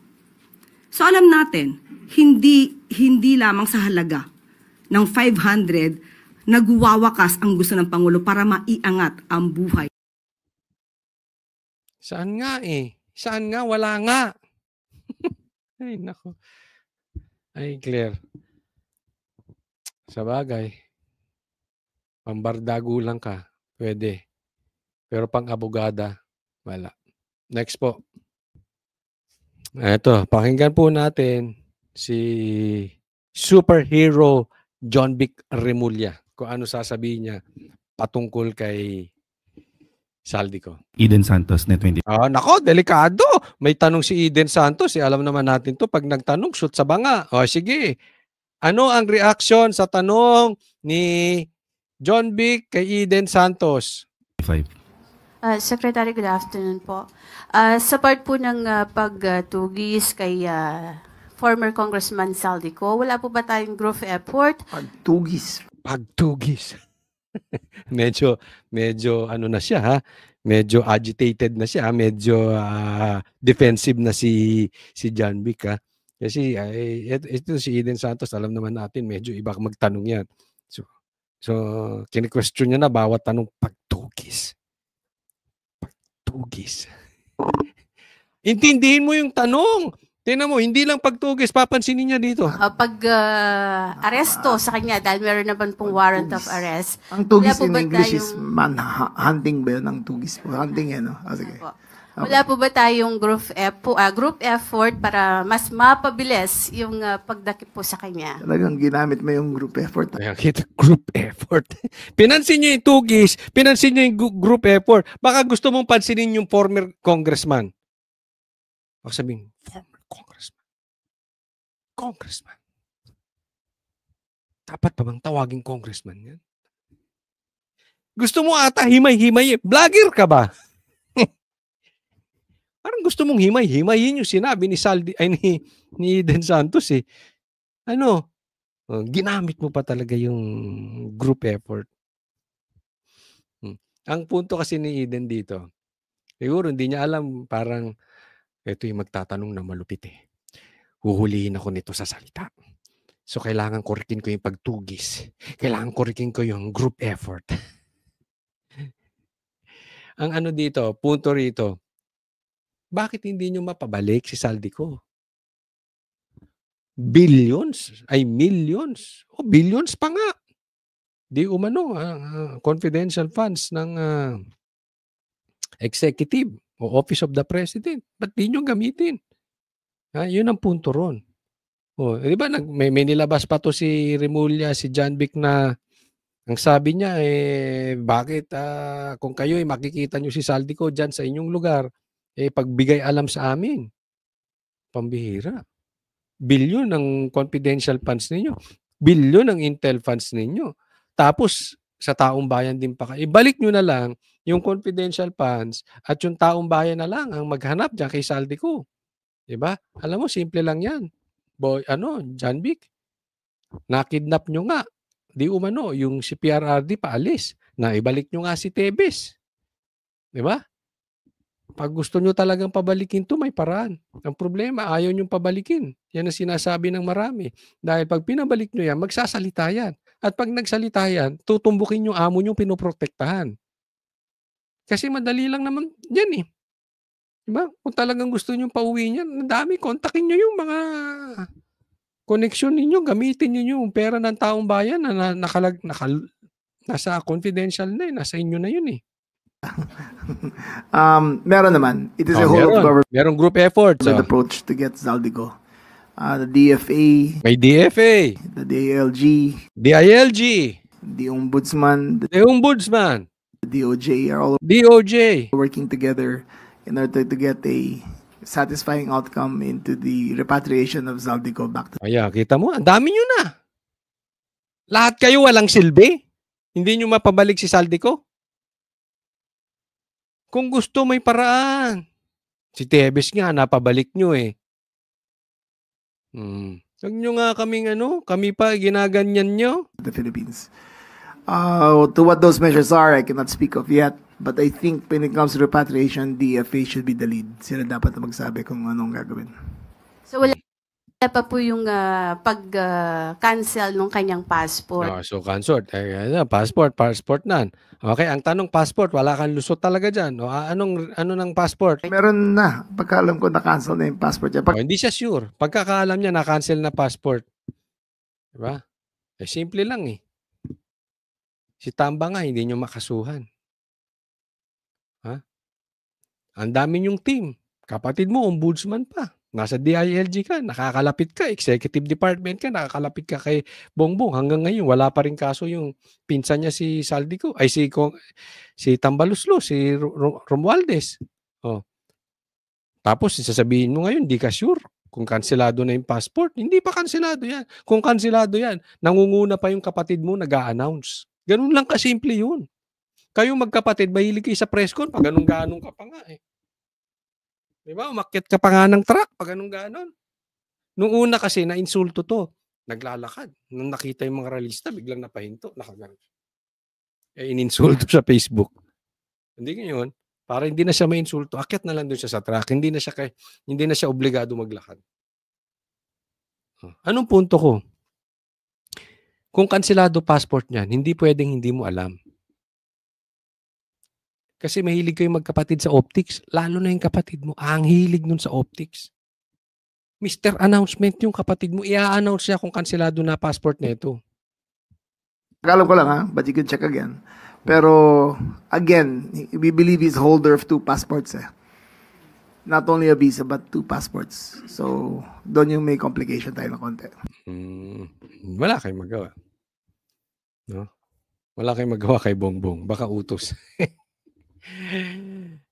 So alam natin, hindi lamang sa halaga ng 500 nagwawakas ang gusto ng Pangulo para maiangat ang buhay. Saan nga Saan nga? Wala nga. Ay, nako. Ay, Claire. Sa bagay, pambardago lang ka, pwede. Pero pang abogada, wala. Next po. Ito, pakinggan po natin si superhero John Vic Remulla. Kung ano sasabihin niya patungkol kay Saldico. Eden Santos, Net 20. Nako, delikado. May tanong si Eden Santos. Alam naman natin to pag nagtanong, shoot sa banga. Sige. Ano ang reaction sa tanong ni John Vic kay Eden Santos? 5. Secretary, good afternoon po. Sa part po ng pagtugis kay former Congressman Saldico, wala po ba tayong group effort? Pagtugis. medyo ano na siya, ha? Medyo agitated na siya, medyo defensive na si John Vic, ha? Kasi ito si Eden Santos, alam naman natin medyo iba magtanong yan. So kini-question niya na bawat tanong pagtugis. Intindihin mo yung tanong. Tingnan mo, hindi lang pagtugis, papansinin niya dito. Aresto sa kanya dahil meron naman pong warrant of arrest. Ang tugis in English is hunting ba yun? Ang tugis po. Hunting yan, no? Sige. Wala po ba tayong group effort para mas mapabilis yung pagdakip po sa kanya? Talagang ginamit mo yung group effort. Group effort. Pinansin niyo yung tugis, pinansin niyo yung group effort. Baka gusto mong pansinin yung former congressman. Baka sabihin, former congressman. Dapat pa bang tawaging congressman yan? Gusto mo ata himay-himay. Vlogger ka ba? Parang gusto mong himay-himayin yung sinabi ni Eden Santos eh. Ginamit mo pa talaga yung group effort. Ang punto kasi ni Eden dito, siguro hindi niya alam, parang ito yung magtatanong na malupit eh. Huhulihin ako nito sa salita. So kailangan korikin ko yung pagtugis. Kailangan korikin ko yung group effort. Ang dito, punto rito, bakit hindi nyo mapabalik si Saldico? Billions, ay millions, o billions pa nga. Di umano, confidential funds ng executive o Office of the President. Ba't di nyo gamitin? Yun ang punto ron. Di ba may nilabas pa to si Remulla, si John Vic na ang sabi niya bakit kung kayo makikita nyo si Saldico dyan sa inyong lugar, pagbigay alam sa amin. Pambihira. Bilyon ang confidential funds ninyo. Bilyon ang intel funds ninyo. Tapos sa taong bayan din pa kayo. Ibalik nyo na lang yung confidential funds at yung taong bayan na lang ang maghanap dyan kay Saldico. Diba? Alam mo, simple lang yan. John Vic, nakidnap nyo nga. Di umano, yung si PRRD paalis. Na ibalik nyo nga si Tebes. Diba? Pag gusto nyo talagang pabalikin to, may paraan. Ang problema, ayaw nyo pabalikin. Yan ang sinasabi ng marami. Dahil pag pinabalik nyo yan, magsasalita yan. At pag nagsalita yan, tutumbukin yung amo nyo pinoprotektahan. Kasi madali lang naman yan eh. Diba? Kung talagang gusto nyo pauwi niyan, dami, kontakin nyo yung mga connection ninyo, gamitin nyo yung pera ng taong bayan na nasa confidential na nasa inyo na yun eh. Meron naman. It is a whole of government merong group effort. approach to get Saldico. the DFA, May DFA, the DILG, DILG, the Ombudsman, the Ombudsman, the DOJ are all DOJ. working together in order to get a satisfying outcome into the repatriation of Zaldico back to... Ayan, kita mo, ang dami nyo na. Lahat kayo walang silbi. Hindi nyo mapabalik si Zaldico. Kung gusto, may paraan. Si Tebes nga, napabalik nyo eh. Huwag nyo nga kaming kami pa ginaganyan nyo. The Philippines. To what those measures are, I cannot speak of yet. But I think when it comes to repatriation, DFA should be the lead. Sila dapat na magsabi kung anong gagawin. So wala pa po yung pag-cancel ng kanyang passport. So cancel. Passport nan. Okay, ang tanong passport, wala kang lusot talaga dyan. Ano ng passport? Meron na. Pagkaalam ko na-cancel na yung passport niya. Hindi siya sure. Pagkakaalam niya, na-cancel na passport. Diba? Simple lang eh. Si Tamba nga, hindi nyo makasuhan. Ang dami yung team. Kapatid mo, ombudsman pa. Nasa DILG ka, nakakalapit ka. Executive Department ka, nakakalapit ka kay Bongbong. Hanggang ngayon, wala pa rin kaso yung pinsan niya si Zaldico. Ay, si Tambaluslos, si Romualdez. Tapos, sasabihin mo ngayon, di ka sure kung kanselado na yung passport. Hindi pa kanselado yan. Kung kanselado yan, nangunguna pa yung kapatid mo nag-a-announce. Ganun lang kasimple yun. Kayo magkapatid, mahilig kayo sa presscon, pag ganun-ganun ka pa nga eh. Diba? Umakyat ka pa nga ng truck, pag ganun-ganon. Nung una kasi, na-insulto to. Naglalakad. Nung nakita yung mga realista, biglang napahinto. Nakaganon. Ininsulto sa Facebook. Hindi ngayon, para hindi na siya ma-insulto, akyat na lang doon siya sa truck. Hindi na siya obligado maglakad. Anong punto ko? Kung kanselado passport niyan, hindi pwedeng hindi mo alam. Kasi mahilig kayo magkapatid sa optics. Lalo na yung kapatid mo. Ang hilig nun sa optics. Mr. Announcement yung kapatid mo. I-announce siya kung kanselado na passport nito. Alam ko lang but you can check again. Pero, again, we believe he's holder of 2 passports Not only a visa, but 2 passports. So, doon yung may complication tayo ng konti. Wala kayong magawa. No? Wala kayong magawa kay Bongbong. Baka utos.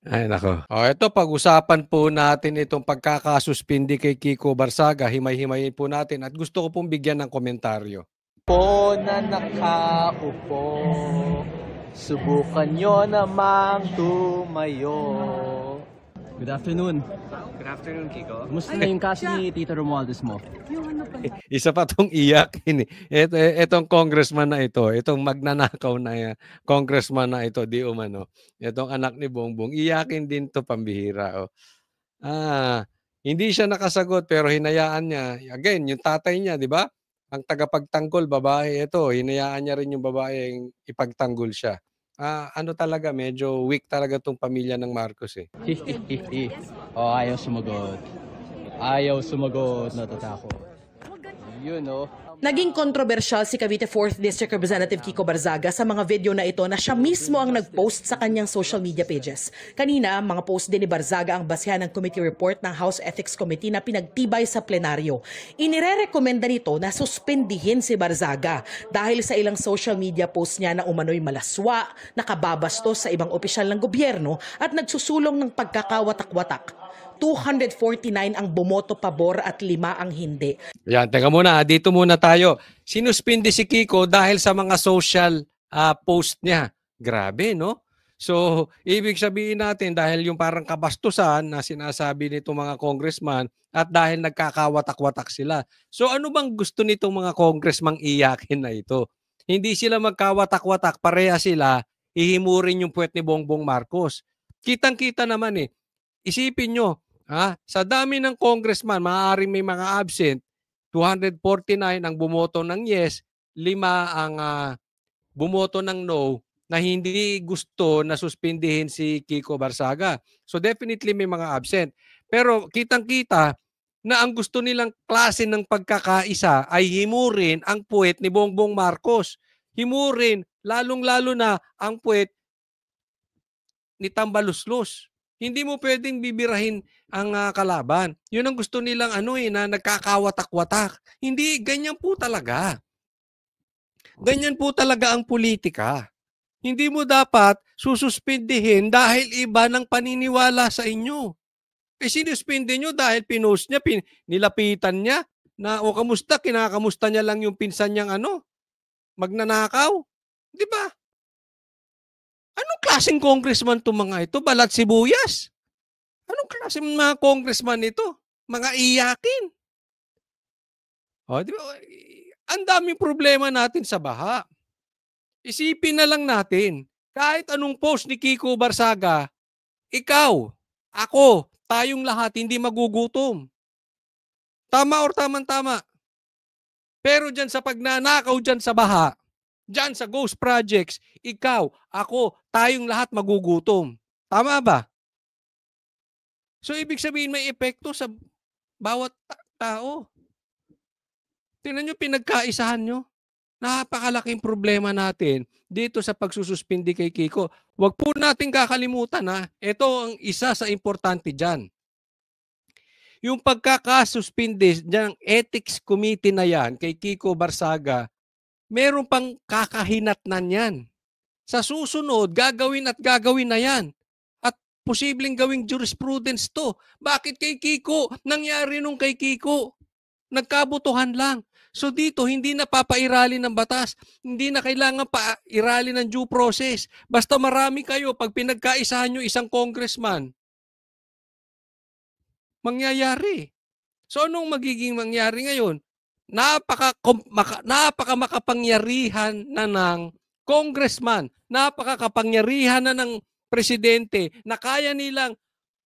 Ay, nako. Ito, pag-usapan po natin itong pagkakasuspindi kay Kiko Barzaga. Himay-himayin po natin at gusto ko pong bigyan ng komentaryo. Po na nakaupo, subukan nyo namang tumayo. Good afternoon. Good afternoon, Kiko. Kumusta na yung kaso ni Tito Romualdez mo? Isa pa itong iyakin Itong congressman na ito, itong magnanakaw na congressman na ito, di umano. Itong anak ni Bongbong, iyakin din to pambihira. Hindi siya nakasagot pero hinayaan niya. Again, yung tatay niya, di ba? Ang tagapagtanggol, babae ito. Hinayaan niya rin yung babaeng ipagtanggol siya. Talaga, medyo weak talaga tong pamilya ng Marcos 50-50. Ayaw sumagot. Ayaw sumagot, natatakot. Yun, Naging kontrobersyal si Cavite 4th District Representative Kiko Barzaga sa mga video na ito na siya mismo ang nag-post sa kanyang social media pages. Kanina, mga post din ni Barzaga ang basehan ng committee report ng House Ethics Committee na pinagtibay sa plenaryo. Inirerekomenda nito na suspendihin si Barzaga dahil sa ilang social media post niya na umano'y malaswa, nakababastos sa ibang opisyal ng gobyerno at nagsusulong ng pagkakawatak-watak. 249 ang bumoto pabor at 5 ang hindi. Yan, teka muna, dito muna tayo. Sinuspindi si Kiko dahil sa mga social post niya. Grabe, no? So, ibig sabihin natin dahil yung parang kabastusan na sinasabi nitong mga congressman at dahil nagkakawatak-watak sila. So, ano bang gusto nitong mga congressman iyakin na ito? Hindi sila magkawatak-watak, pareha sila, ihimurin yung puwet ni Bongbong Marcos. Kitang-kita naman Isipin nyo, sa dami ng congressman, maaaring may mga absent, 249 ang bumoto ng yes, 5 ang bumoto ng no na hindi gusto na suspindihin si Kiko Barzaga. So definitely may mga absent. Pero kitang-kita na ang gusto nilang klase ng pagkakaisa ay himurin ang puwet ni Bongbong Marcos. Himurin, lalong-lalo na ang puwet ni Tambaluslos. Hindi mo pwedeng bibirahin ang kalaban. Yun ang gusto nilang na nagkakawatak-watak. Hindi, ganyan po talaga. Ganyan po talaga ang politika. Hindi mo dapat sususpindihin dahil iba ng paniniwala sa inyo. Sinuspindi nyo dahil pinost niya, nilapitan niya, na o kamusta, kinakamusta niya lang yung pinsan niyang magnanakaw. Di ba? Anong klaseng congressman to mga ito? Balat sibuyas. Anong klaseng mga congressman ito? Mga iyakin. O, di ba? Ang daming problema natin sa baha. Isipin na lang natin, kahit anong post ni Kiko Barzaga, ikaw, ako, tayong lahat hindi magugutom. Tama or tama-tama. Pero dyan sa pagnanakaw dyan sa baha, dyan sa ghost projects, ikaw, ako, tayong lahat magugutom. Tama ba? So, ibig sabihin may epekto sa bawat tao. Tingnan nyo, pinagkaisahan nyo. Napakalaking problema natin dito sa pagsususpindi kay Kiko. Huwag po natin kakalimutan ito ang isa sa importante dyan. Yung pagkakasuspindi ng ethics committee na yan kay Kiko Barzaga, meron pang kakahinatnan yan. Sa susunod, gagawin at gagawin na yan. At posibleng gawing jurisprudence to. Bakit kay Kiko? Nangyari nung kay Kiko. Nagkabutuhan lang. So dito, hindi na papairali ng batas. Hindi na kailangan pairali ng due process. Basta marami kayo, pag pinagkaisahan nyo isang congressman, mangyayari. So anong magiging mangyari ngayon? Napaka makapangyarihan na ng congressman, napakakapangyarihan na ng presidente na kaya nilang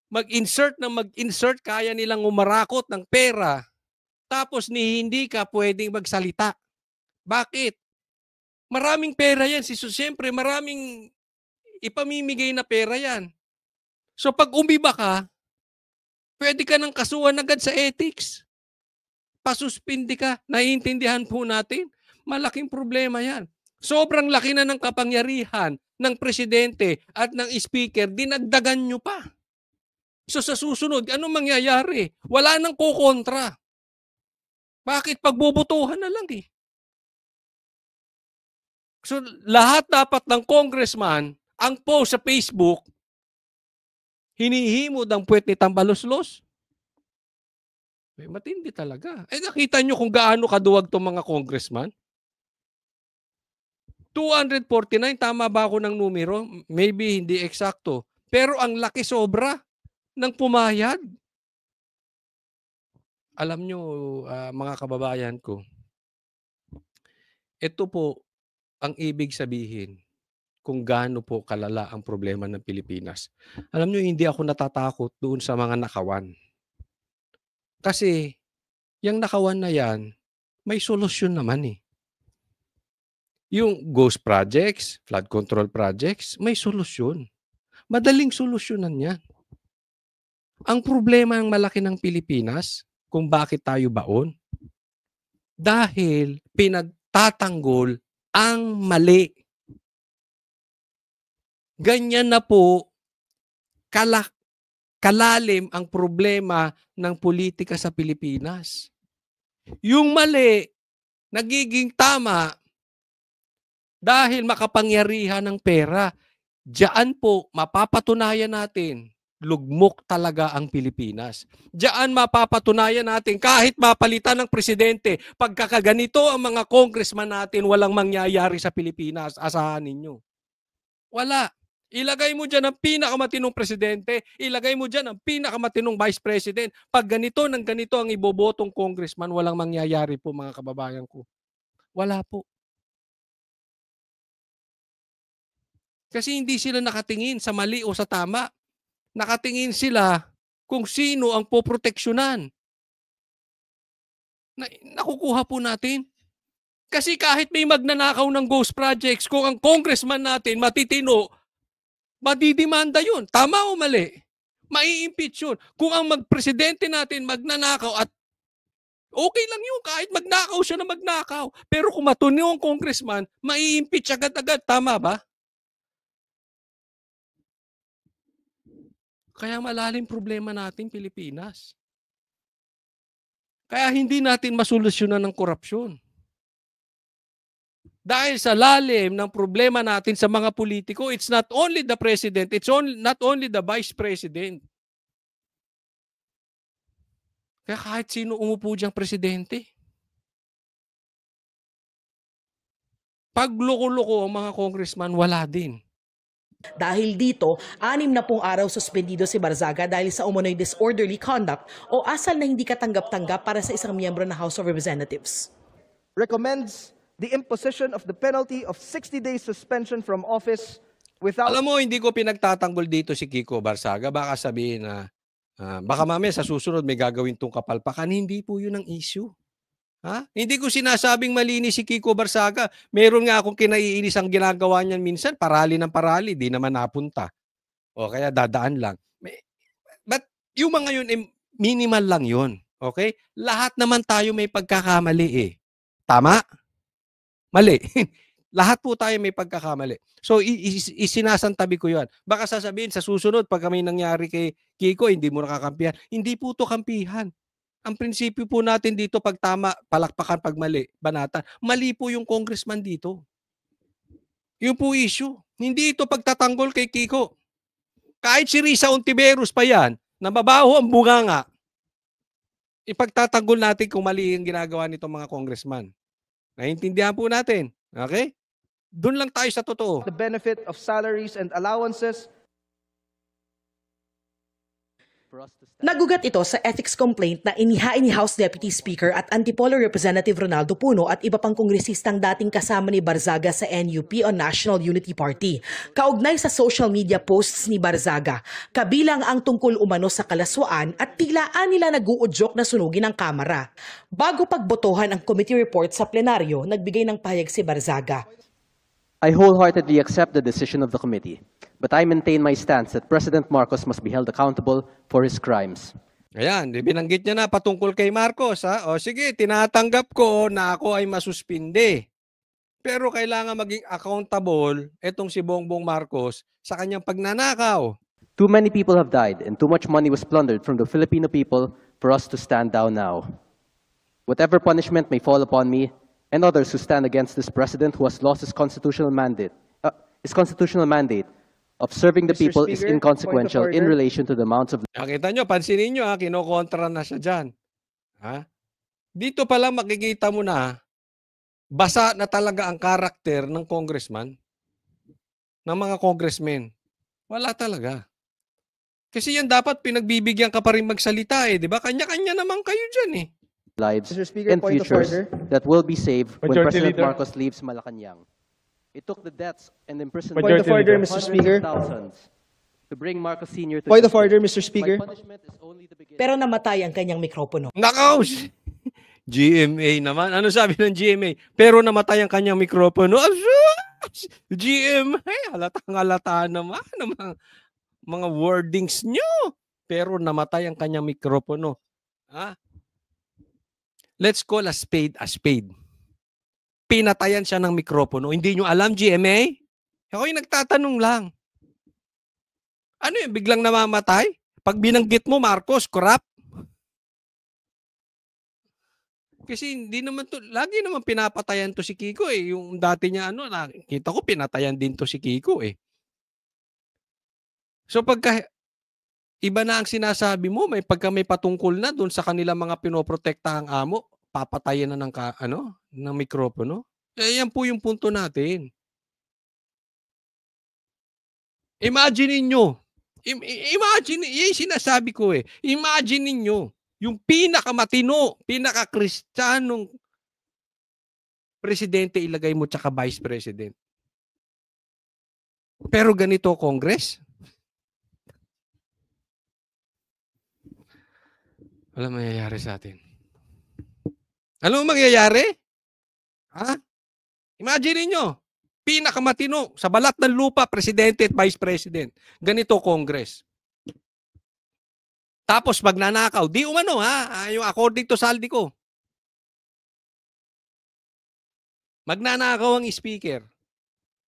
mag-insert, kaya nilang umarakot ng pera. Tapos hindi ka pwedeng magsalita. Bakit? Maraming pera yan. Siyempre, maraming ipamimigay na pera yan. So pag umiba ka, pwede ka nang kasuhan agad sa ethics. Pasuspindi ka. Naiintindihan po natin. Malaking problema yan. Sobrang laki na ng kapangyarihan ng presidente at ng speaker. Dinagdagan nyo pa. So sa susunod, anong mangyayari? Wala nang kukontra. Bakit? Pagbubutuhan na lang So lahat dapat ng congressman, ang post sa Facebook, hinihimod ang puwet ni Tambaloslos. Matindi talaga. Nakita nyo kung gaano kaduwag itong mga congressman? 249, tama ba ako ng numero? Maybe hindi eksakto. Pero ang laki sobra ng pumayag. Alam nyo, mga kababayan ko, ito po ang ibig sabihin kung gaano po kalala ang problema ng Pilipinas. Alam nyo, hindi ako natatakot doon sa mga nakawan. Kasi, yung nakawan na yan, may solusyon naman Yung ghost projects, flood control projects, may solusyon. Madaling solusyonan yan. Ang problema ng malaki ng Pilipinas, kung bakit tayo baon, dahil pinagtatanggol ang mali. Ganyan na po kalalim ang problema ng politika sa Pilipinas. Yung mali, nagiging tama dahil makapangyarihan ng pera. Diyan po mapapatunayan natin lugmok talaga ang Pilipinas. Diyan mapapatunayan natin kahit mapalitan ng presidente, pagkakaganito ang mga congressman natin, walang mangyayari sa Pilipinas. Asahan ninyo. Wala. Ilagay mo dyan ang pinakamatinong presidente, ilagay mo dyan ang pinakamatinong vice president. Pag ganito ng ganito ang ibobotong congressman, walang mangyayari po mga kababayan ko. Wala po. Kasi hindi sila nakatingin sa mali o sa tama. Nakatingin sila kung sino ang poproteksyonan. Nakukuha po natin. Kasi kahit may magnanakaw ng ghost projects, kung ang congressman natin matitino, madidimanda yun. Tama o mali? Mai-impeach yun. Kung ang presidente natin magnanakaw at okay lang yun, kahit magnakaw siya na magnakaw. Pero kung matino ang congressman, mai-impeach agad-agad. Tama ba? Kaya malalim problema natin, Pilipinas. Kaya hindi natin masolusyonan ng korupsyon. Dahil sa lalim ng problema natin sa mga politiko, it's not only the president, not only the vice president. Kaya kahit sino umupo diyang presidente. Pag loko-loko ang mga congressman, wala din. Dahil dito, 6 na pong araw suspendido si Barzaga dahil sa umano'y disorderly conduct o asal na hindi katanggap-tanggap para sa isang miyembro ng House of Representatives. Recommends the imposition of the penalty of 60 days suspension from office without... Alam mo, hindi ko pinagtatanggol dito si Kiko Barzaga. Baka sabihin na, baka mamaya sa susunod may gagawin tong kapalpakan. Hindi po yun ang issue. Ha? Hindi ko sinasabing malinis si Kiko Barzaga. Meron nga akong kinaiinis ang ginagawa niyan minsan. Parali ng parali, di naman napunta. O kaya dadaan lang. But yung mga yun, minimal lang yun. Okay? Lahat naman tayo may pagkakamali eh. Tama? Mali. Lahat po tayo may pagkakamali. So, isinasantabi ko yun. Baka sasabihin sa susunod, pag kami nangyari kay Kiko, hindi mo nakakampihan. Hindi po to kampihan. Ang prinsipyo po natin dito, pag tama, palakpakan, pag mali, banatan. Mali po yung congressman dito. Yung po issue. Hindi ito pagtatanggol kay Kiko. Kahit si Risa Ontiveros pa yan, na mabaho ang bunganga, ipagtatanggol natin kung mali yung ginagawa nitong mga congressman. Naiintindihan po natin. Okay? Doon lang tayo sa totoo. The benefit of salaries and allowances. Nagugat ito sa ethics complaint na inihain ni House Deputy Speaker at Antipolo Representative Ronaldo Puno at iba pang kongresistang dating kasama ni Barzaga sa NUP o National Unity Party. Kaugnay sa social media posts ni Barzaga, kabilang ang tungkol umano sa kalaswaan at tilaan nila nag-uudyok na sunugin ang kamera. Bago pagbotohan ang committee report sa plenaryo, nagbigay ng pahayag si Barzaga. I wholeheartedly accept the decision of the committee, but I maintain my stance that President Marcos must be held accountable for his crimes. Ayan, binanggit niya na patungkol kay Marcos. Ha? O sige, tinatanggap ko na ako ay masuspinde. Pero kailangan maging accountable itong si Bongbong Marcos sa kanyang pagnanakaw. Too many people have died and too much money was plundered from the Filipino people for us to stand down now. Whatever punishment may fall upon me, and others who stand against this president who has lost his constitutional mandate of serving the Mr. people Speaker, is inconsequential point of in order. relation to the amounts of... Nakita nyo, pansinin nyo, kinokontra na siya dyan. Ha? Dito pa lang makikita mo na, basa na talaga ang karakter ng congressman, ng mga congressmen. Wala talaga. Kasi yan dapat pinagbibigyan ka pa rin magsalita eh, di ba? Kanya-kanya naman kayo dyan eh. lives Mr. Speaker, and point of futures order. that will be saved when Majority President Leader. Marcos leaves Malacanang. It took the deaths and imprisonment Point of order, of Mr. hundreds Speaker. of thousands to bring Marcos Sr. to Point of justice. order, Mr. Speaker. My punishment is only the beginning. Pero namatay ang kanyang mikropono. Nakaw! GMA naman. Ano sabi ng GMA? Pero namatay ang kanyang mikropono. GMA, halatang-halata naman ang mga wordings nyo. Pero namatay ang kanyang mikropono. Ha? Let's call a spade a spade. Pinatayan siya ng mikropono. Hindi nyo alam, GMA? Ako yung nagtatanong lang. Ano yun? Biglang namamatay? Pag binanggit mo, Marcos, corrupt? Kasi hindi naman to, lagi naman pinapatayan to si Kiko eh. Yung dati niya nakita ko pinatayan din to si Kiko eh. So pagka iba na ang sinasabi mo, may patungkol na doon sa kanila mga pinoprotektahang amo, papatayan na ng mikropono. Eh yan po yung punto natin. Imagine niyo. Imagine, yung sinasabi ko eh. Imagine niyo yung pinakamatino, pinaka-kristyanong presidente ilagay mo tsaka vice president. Pero ganito, Congress? Alam mo mangyayari sa atin. Ano mangyayari? Ha? Imagine niyo, pinakamatino sa balat ng lupa, presidente at vice president. Ganito, Congress. Tapos magnanakaw, di umano ha, yung according to saldi ko. Magnanakaw ang speaker.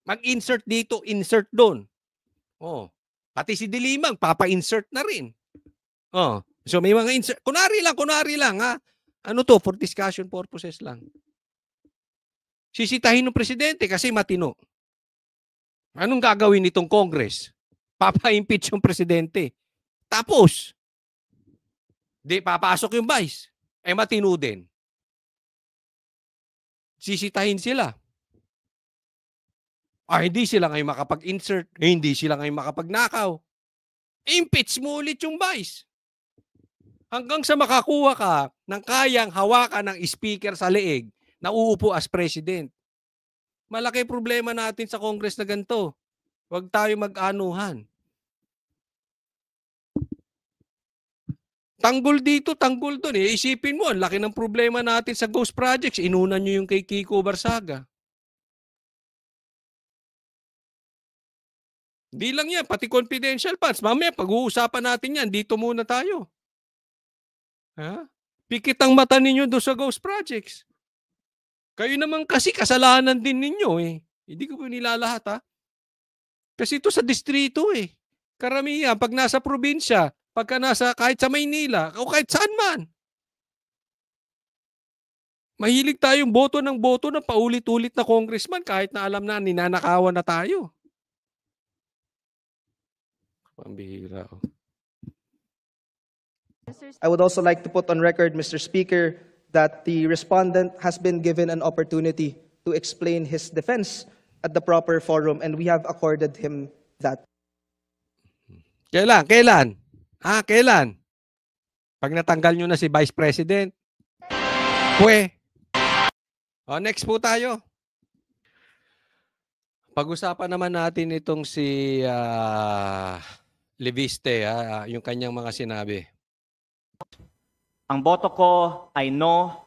Mag-insert dito, insert doon. Oh. Pati si Dilimang, papa-insert na rin. Oh, so may mga insert. Kunwari lang, ha? Ano to? For discussion purposes lang. Sisitahin ng presidente kasi matino. Anong gagawin nitong Congress? Papa-impeach yung presidente. Tapos, di papasok yung vice. Matino din. Sisitahin sila. Hindi sila ngayon makapag-insert. Hindi sila ngayon makapagnakaw. Impeach mo ulit yung vice. Hanggang sa makakuha ka ng kayang hawakan ng speaker sa leeg na uupo as president. Malaki problema natin sa Congress na ganito. Huwag tayo mag-anuhan. Tanggol dito, tanggol doon. Isipin mo, ang laki ng problema natin sa ghost projects. Inunan nyo yung kay Kiko Barzaga. Hindi lang yan, pati confidential funds. Mamaya, pag-uusapan natin yan. Dito muna tayo. Ha? Pikit ang mata ninyo doon sa ghost projects. Kayo naman kasi kasalanan din ninyo eh. Hindi ko po nilalahat ha. Kasi ito sa distrito eh. Karamihan, pag nasa probinsya, pagka nasa kahit sa Maynila, o kahit saan man. Mahilig tayong boto ng paulit-ulit na congressman kahit na alam na ninanakawan na tayo. Pambihira. I would also like to put on record, Mr. Speaker, that the respondent has been given an opportunity to explain his defense at the proper forum, and we have accorded him that. Kailan? Kailan? Pag natanggal nyo na si Vice President? Next po tayo. Pag-usapan naman natin itong si Leviste, yung kanyang mga sinabi. Ang boto ko ay no,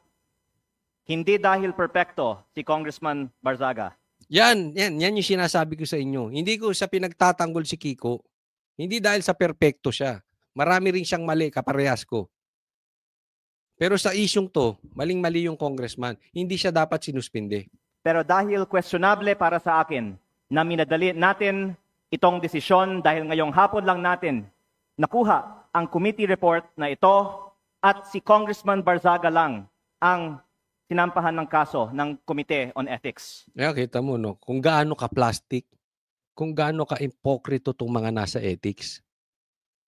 hindi dahil perpekto si Congressman Barzaga. Yan yung sinasabi ko sa inyo. Hindi ko sa pinagtatanggol si Kiko. Hindi dahil sa perpekto siya. Marami rin siyang mali, kaparehas ko. Pero sa isyong to, maling-mali yung congressman. Hindi siya dapat sinuspinde. Pero dahil questionable para sa akin na minadali natin itong desisyon dahil ngayong hapon lang natin nakuha ang committee report na ito at si Congressman Barzaga lang ang sinampahan ng kaso ng Committee on Ethics. Kita mo, no? Kung gaano ka-plastic, kung gaano ka-impokrito itong mga nasa ethics.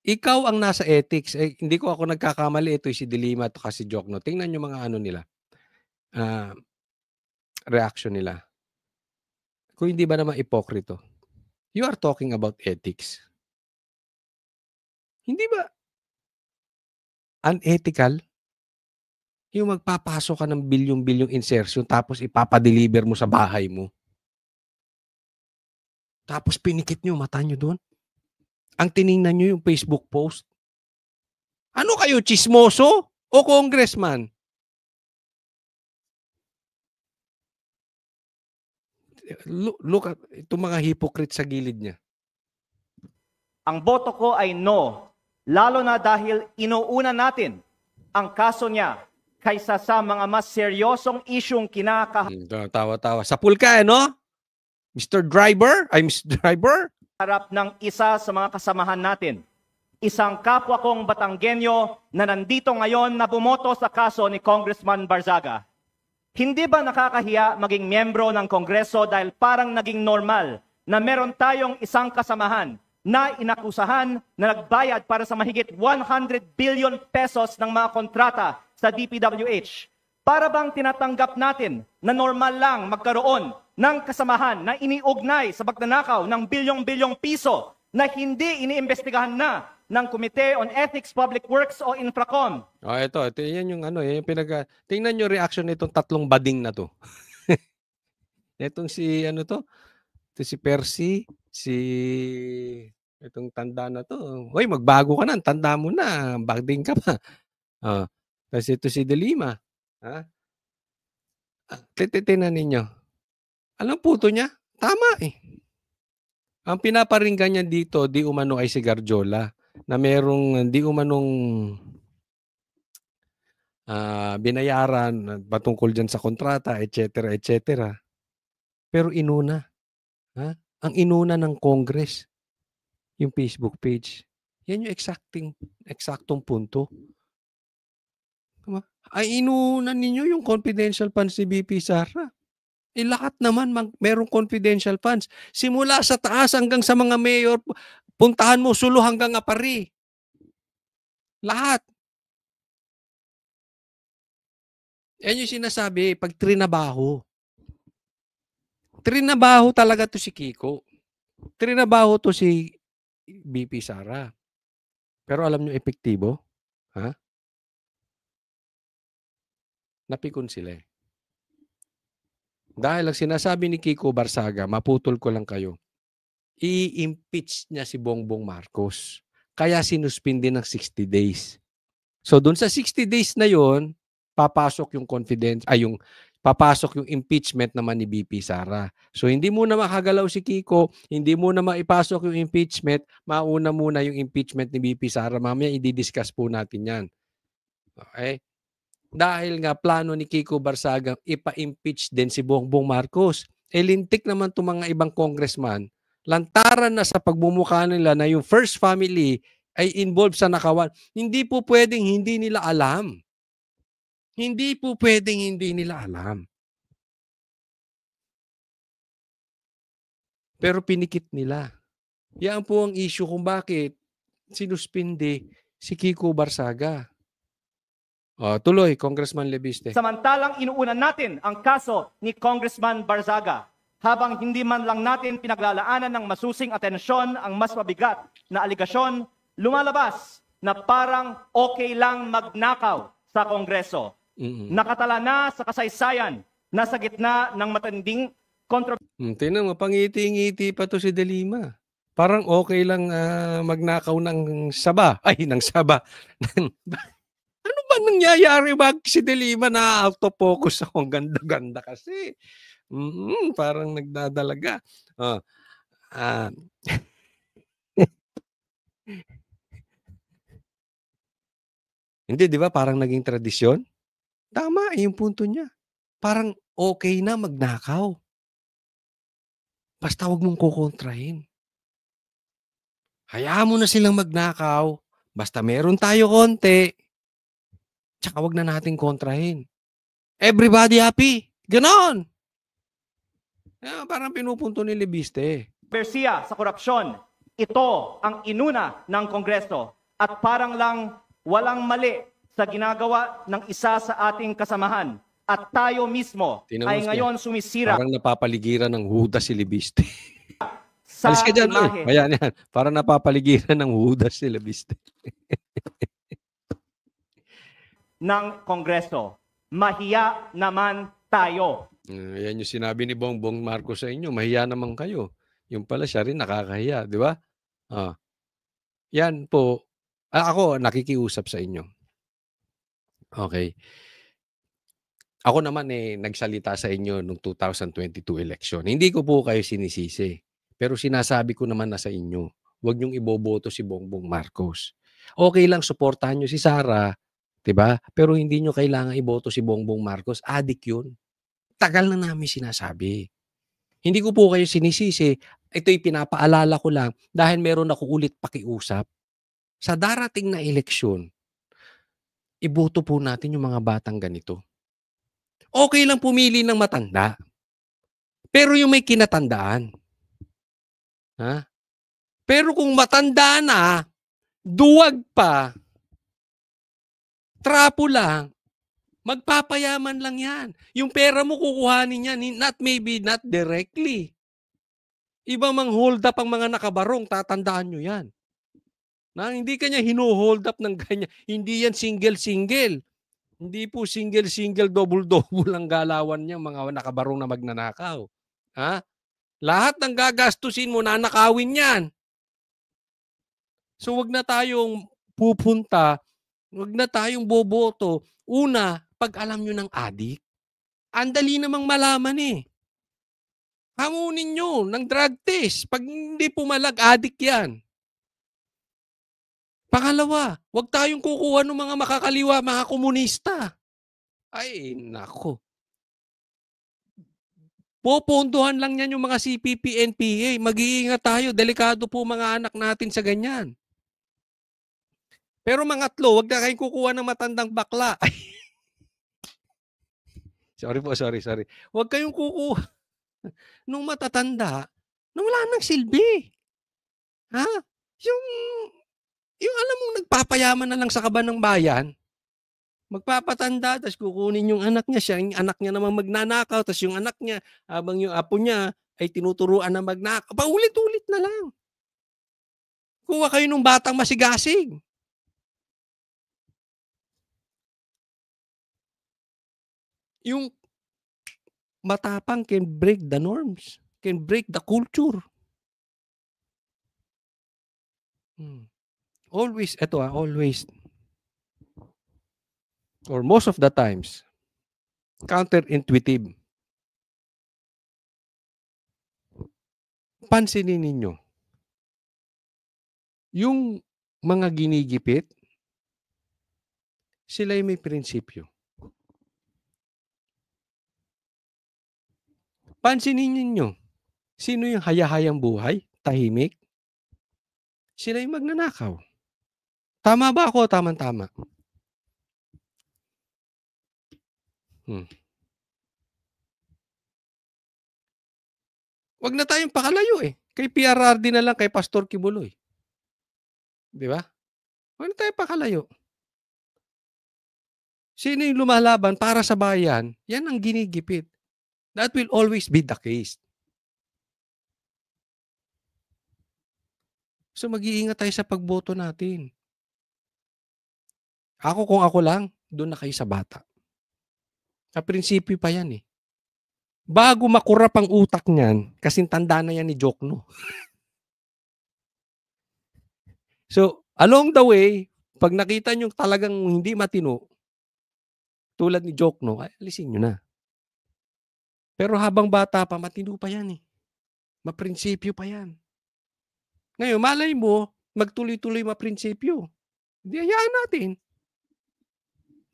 Ikaw ang nasa ethics. Hindi ko ako nagkakamali. Ito si Dilima, ito kasi Jokno. Tingnan nyo mga ano nila. Reaction nila. Kung hindi ba naman ipokrito? You are talking about ethics. Hindi ba unethical? Yung magpapasok ka ng bilyong-bilyong insertion tapos ipapadeliver mo sa bahay mo. Tapos pinikit nyo, mata nyo doon. Ang tiningnan nyo yung Facebook post. Ano kayo, chismoso o congressman? Look at itong mga hypocrite sa gilid niya. Ang boto ko ay no, lalo na dahil inuuna natin ang kaso niya kaysa sa mga mas seryosong isyong Tawa-tawa. Sa pulka, no? Mr. Driver? Mr. Driver? Harap ng isa sa mga kasamahan natin. Isang kapwa kong Batanggenyo na nandito ngayon na bumoto sa kaso ni Congressman Barzaga. Hindi ba nakakahiya maging miyembro ng Kongreso dahil parang naging normal na meron tayong isang kasamahan na inakusahan na nagbayad para sa mahigit 100 billion pesos ng mga kontrata sa DPWH? Para bang tinatanggap natin na normal lang magkaroon ng kasamahan na iniugnay sa pagnanakaw ng bilyong-bilyong piso na hindi iniimbestigahan na ng Committee on Ethics, Public Works o Infracom? Ito yan yung ano, yung tingnan nyo reaction nitong tatlong bading na to. Itong si ano to? Ito si Percy, itong tanda na to. Hoy, magbago ka na, tanda mo na, bading ka pa. Kasi ito si Dilima. Titinan ninyo. Alam puto niya? Tama eh. Ang pinaparinggan niya dito, di umano ay si Garjola, na merong di umanong binayaran patungkol dyan sa kontrata, etc., etc. Pero inuna. Ang inuna ng Congress. yung Facebook page. Yan yung eksaktong punto. Diba? Ay inuunan ninyo yung confidential funds ni VP Sara. Lahat naman merong confidential funds. Simula sa taas hanggang sa mga mayor, puntahan mo Sulu hanggang Apari. Lahat. Yan yung sinasabi, pag trinabaho. Trinabaho talaga to si Kiko. Trinabaho to si VP Sara. Pero alam nyo, epektibo? Ha? Napikon sila eh. Dahil ang sinasabi ni Kiko Barzaga, maputol ko lang kayo, i-impeach niya si Bongbong Marcos. Kaya sinuspindi ng 60 days. So doon sa 60 days na yon, papasok yung papasok yung impeachment naman ni VP Sara. So hindi muna makagalaw si Kiko, hindi muna maipasok yung impeachment, mauna muna yung impeachment ni VP Sara. Mamaya i-discuss po natin yan. Okay? Dahil nga plano ni Kiko Barzaga ipa-impeach din si Bongbong Marcos. Lintik naman itong mga ibang congressman, lantaran na sa pagmumukha nila na yung first family ay involved sa nakawan. Hindi po pwedeng hindi nila alam. Hindi po pwedeng hindi nila alam. Pero pinikit nila. Yan po ang issue kung bakit sinuspindi si Kiko Barzaga. Tuloy, Congressman Lebiste. Samantalang inuunan natin ang kaso ni Congressman Barzaga, habang hindi man lang natin pinaglalaanan ng masusing atensyon ang mas mabigat na aligasyon, lumalabas na parang okay lang magnakaw sa Kongreso. Nakatala na sa kasaysayan, nasa gitna ng matinding kontrobersya. Tingnan mo, pangiti-ngiti pa to si De Lima. Parang okay lang magnakaw ng saba. Ay, ng saba. Ano ba nangyayari? Si De Lima na auto-focus ako? Ang ganda-ganda kasi. Parang nagdadalaga. Hindi, di ba? Parang naging tradisyon. Tama, yung punto niya. Parang okay na magnakaw. Basta huwag mong kukontrahin. Hayaan mo na silang magnakaw. Basta meron tayo konti. Tsaka wag na natin kontrahin. Everybody happy. Ganon. Parang pinupunto ni Lebiste. Bersiya sa korupsyon, ito ang inuna ng Kongreso at parang lang walang mali sa ginagawa ng isa sa ating kasamahan at tayo mismo ay ngayon sumisira. Parang napapaligiran ng Judas si Lebiste. Alis ka dyan. Ayan. Parang napapaligiran ng Judas si Lebiste. Ng Kongreso. Mahiya naman tayo. Yan yung sinabi ni Bongbong Marcos sa inyo. Mahiya naman kayo. Yung pala siya rin nakakahiya. Di ba? Yan po. Ako nakikiusap sa inyo. Okay. Ako naman nagsalita sa inyo noong 2022 election. Hindi ko po kayo sinisisi. Pero sinasabi ko naman na sa inyo. Huwag niyong iboboto si Bongbong Marcos. Okay lang, suportahan niyo si Sara. Diba? Pero hindi nyo kailangan iboto si Bongbong Marcos. Adik yun. Tagal na namin sinasabi. Hindi ko po kayo sinisisi. Ito'y pinapaalala ko lang dahil meron ako ulit pakiusap. Sa darating na eleksyon, iboto po natin yung mga batang ganito. Okay lang pumili ng matanda. Pero yung may kinatandaan. Ha? Pero kung matanda na, duwag pa, trapo lang, magpapayaman lang yan. Yung pera mo kukuhanin yan, not directly. Iba mang hold up ang mga nakabarong, tatandaan nyo yan. Na hindi kanya hino-hold up ng ganyan. Hindi yan single-single. Hindi po single-single, double-double ang galawan niya, mga nakabarong na magnanakaw. Ha? Lahat ng gagastusin mo, nanakawin yan. So wag na tayong pupunta, wag na tayong boboto. Una, pag alam nyo ng adik, andali namang malaman Hamunin nyo ng drug test. Pag hindi pumalag, adik yan. Pangalawa, wag tayong kukuha ng mga makakaliwa, mga komunista. Ay, nako. Popondohan lang yan yung mga CPP, NPA. Mag-iingat tayo. Delikado po mga anak natin sa ganyan. Pero mga tlo, wag na kayong kukuha ng matandang bakla. Sorry po, sorry. Wag kayong kukuha nung matatanda na wala nang silbi. Ha? Yung alam mong nagpapayaman na lang sa kaban ng bayan, magpapatanda, tapos kukunin yung anak niya, siya, yung anak niya naman magnanakaw, tapos yung anak niya, habang yung apo niya ay tinuturuan na magnakaw. Paulit-ulit na lang. Kuha kayo ng batang masigasig. Yung matapang can break the norms, can break the culture. Always, always, or most of the times, counterintuitive. Pansinin ninyo, yung mga ginigipit, sila'y may prinsipyo. Pansinin ninyo, sino yung hayahayang buhay, tahimik? Sila'y magnanakaw. Tama ba ako? Tama-tama. Wag na tayong pakalayo eh. Kay PRRD na lang, kay Pastor Kibuloy. Di ba? Wag na tayong pakalayo. Sino yung lumalaban para sa bayan, yan ang ginigipit. That will always be the case. So mag-iingat tayo sa pagboto natin. Kung ako lang, doon na kayo sa bata. Sa prinsipyo pa yan eh. Bago makurap ang utak niyan, kasing tanda na yan ni Jokno. So, along the way, pag nakita nyo talagang hindi matino, tulad ni Jokno, ay, alisin nyo na. Pero habang bata pa, matino pa yan eh. Maprinsipyo pa yan. Ngayon, malay mo, magtuloy-tuloy maprinsipyo. Hindi, hayaan natin.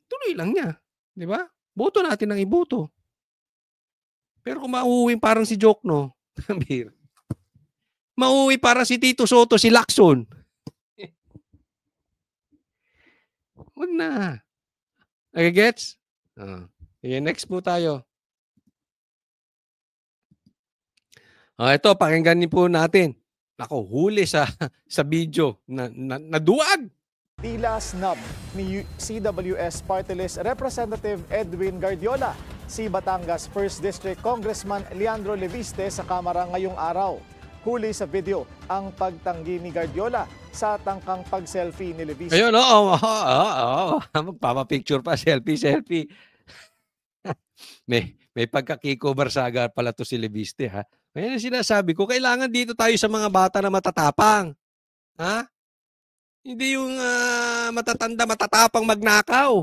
Tuloy lang niya. Di ba? Boto natin ang iboto. Pero kung mauuwi parang si Jokno, mauuwi parang si Tito Soto, si Lacson. Wag na. Okay, gets? Okay, next po tayo. Ito, pakinggan niyo po natin. Ako, huli sa video na duwag. Tila snub ni CWS Party List Representative Edwin Guardiola si Batangas 1st District Congressman Leandro Leviste sa Kamara ngayong araw. Huli sa video ang pagtanggi ni Guardiola sa tangkang pag-selfie ni Leviste. Ayun, magpapapicture pa, selfie. May pagka-Kiko Barzaga pala to si Leviste, ha? Ngayon sinasabi ko, kailangan dito tayo sa mga bata na matatapang. Ha? Hindi yung matatapang magnakaw.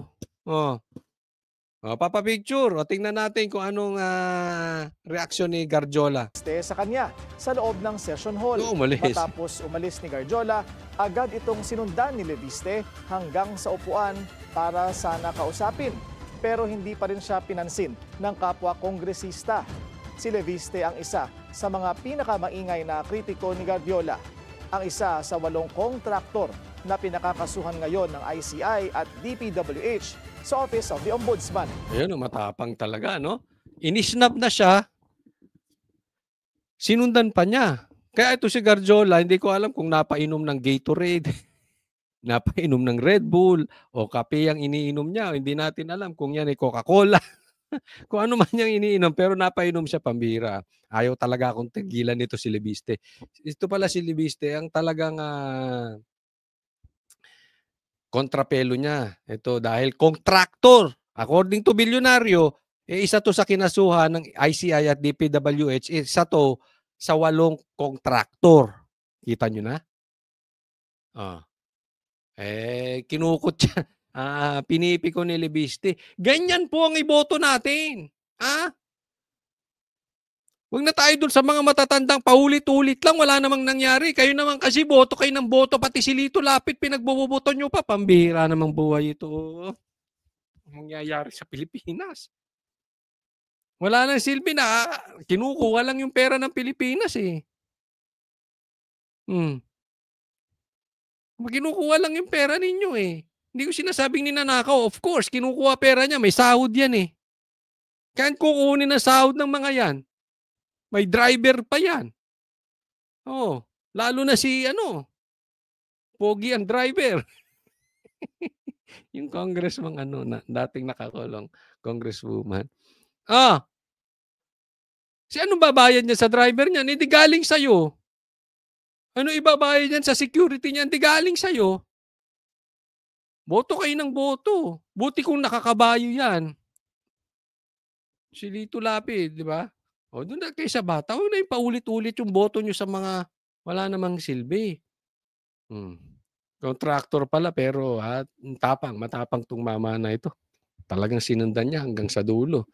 Papapicture. Tingnan natin kung anong reaksyon ni Guardiola. Sa kanya sa loob ng session hall. Matapos umalis ni Guardiola, agad itong sinundan ni Leviste hanggang sa upuan para sana kausapin. Pero hindi pa rin siya pinansin ng kapwa kongresista. Si Leviste ang isa sa mga pinakamaingay na kritiko ni Guardiola. Ang isa sa 8 kontraktor na pinakakasuhan ngayon ng ICI at DPWH sa Office of the Ombudsman. Ayun, matapang talaga, no? Inisnab na siya, sinundan pa niya. Kaya ito si Guardiola, hindi ko alam kung napainom ng Gatorade, napainom ng Red Bull, o kape ang iniinom niya. Hindi natin alam kung yan ay Coca-Cola. Kung ano man niyang iniinom, pero napainom siya, pambira. Ayaw talaga akong tigilan nito si Leviste. Ito pala si Leviste, ang talagang kontrapelo niya. Ito dahil contractor. According to Bilyonaryo, isa to sa kinasuhan ng ICI at DPWH, isa to sa 8 contractor. Kita nyo na? Kinukot siya. Pinipi ko ni Leviste. Ganyan po ang iboto natin. Huwag na tayo dun sa mga matatandang paulit-ulit lang. Wala namang nangyari. Kayo naman kasi boto kayo ng boto. Pati si Lito Lapid pinagboboto nyo pa. Pambihira namang buhay ito. Ang mangyayari sa Pilipinas. Wala nang silbi na kinukuha lang yung pera ng Pilipinas eh. Kinukuha lang yung pera ninyo eh. Hindi ko sinasabing ninanakaw. Of course, kinukuha pera niya. May sahod yan eh. Kaya kukunin na sahod ng mga yan. May driver pa yan. Oh, lalo na si Pogi ang driver. Yung congressman na dating nakakulong congresswoman. Si anong babayad niya sa driver niya? Hindi galing sa'yo. Ano ibabayad niyan sa security niya? Hindi galing sa'yo. Boto kayo ng boto. Buti kung nakakabayo yan. Si Lito Lapid, di ba? O doon na kayo sa bata. Huwag na yung paulit-ulit yung boto nyo sa mga wala namang silbi. Contractor pala pero matapang tong mama na ito. Talagang sinundan niya hanggang sa dulo.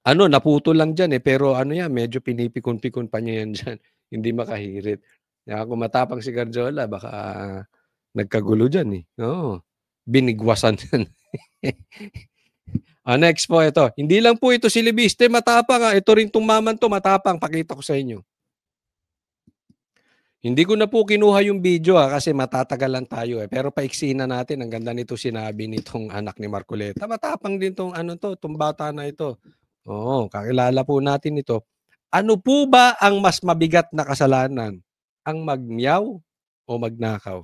Naputo lang dyan pero medyo pinipikon-pikon pa niya yan dyan. Hindi makahirit. Kaya kung matapang si Garjola, baka nagkagulo dyan eh. Binigwasan yan. Next po ito. Hindi lang po ito si Libiste matapang. Ito rin tong maman to matapang. Pakita ko sa inyo. Hindi ko na po kinuha yung video kasi matatagalan tayo Pero paiksiin na natin. Ang ganda nito sinabi nitong anak ni Marcoleta. Matapang din tong tong bata na ito. Kakilala po natin ito. Ano po ba ang mas mabigat na kasalanan? Ang magmiyaw o magnakaw?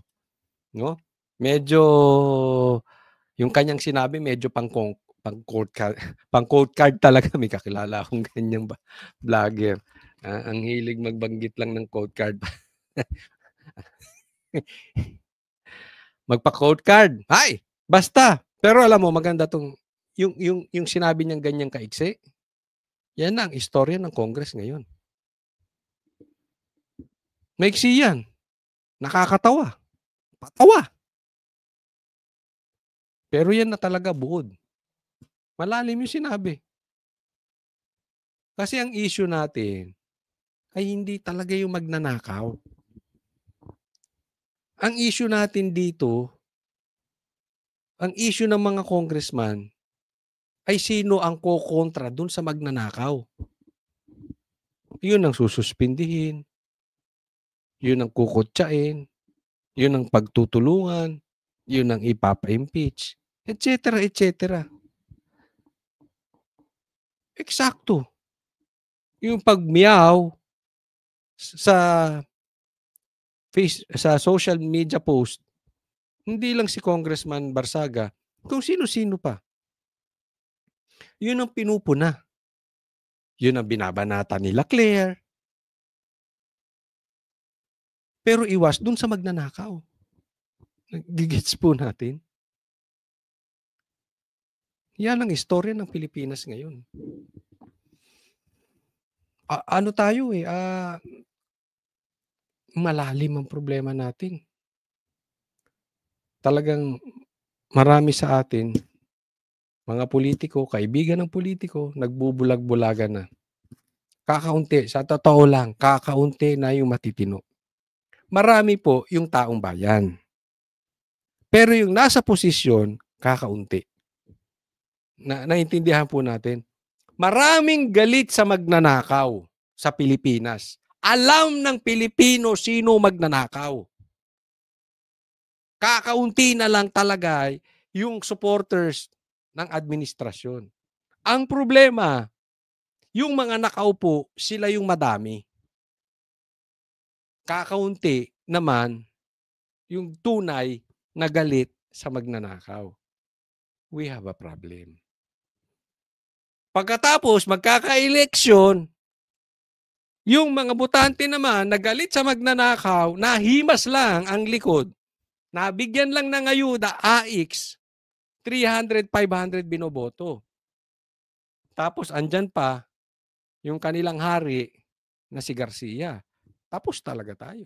No? Medyo yung kanyang sinabi medyo pang-quote card talaga. May kakilala akong ganyang vlogger. Ang hilig magbanggit lang ng quote card. Magpa-quote card. Basta. Pero alam mo, maganda tong yung sinabi niyang ganyang kaiksi. Yan ang istorya ng Congress ngayon. Maiksi yan. Nakakatawa. Patawa. Pero yan na talaga buod. Malalim yung sinabi. Kasi ang issue natin ay hindi talaga yung magnanakaw. Ang issue natin dito, ang issue ng mga congressman ay sino ang kokontra dun sa magnanakaw. Yun ang sususpindihin. Yun ang kukutsain. Yun ang pagtutulungan. Yun ang ipapa-impeach. Etc. etc. Eksakto. Yung pagmiyaw sa social media post, hindi lang si Congressman Barzaga, kung sino-sino pa. Yun ang pinupuna. Yun ang binabanata nila Claire. Pero iwas dun sa magnanakaw. Gigits po natin. Yan ang istorya ng Pilipinas ngayon. Malalim ang problema natin. Talagang marami sa atin, mga politiko, kaibigan ng politiko, nagbubulag-bulagan na. Kakaunti, sa totoo lang, kakaunti na yung matitino. Marami po yung taong bayan. Pero yung nasa posisyon, kakaunti. Naintindihan po natin. Maraming galit sa magnanakaw sa Pilipinas. Alam ng Pilipino sino magnanakaw. Kakaunti na lang talaga yung supporters ng administrasyon. Ang problema, yung mga nakaupo, sila yung madami. Kakaunti naman yung tunay na galit sa magnanakaw. We have a problem. Pagkatapos, magkaka-eleksyon, yung mga botante naman nagalit sa magnanakaw, nahimas lang ang likod, nabigyan lang ng ayuda, AX, 300, 500 binoboto. Tapos andyan pa yung kanilang hari na si Garcia. Tapos talaga tayo.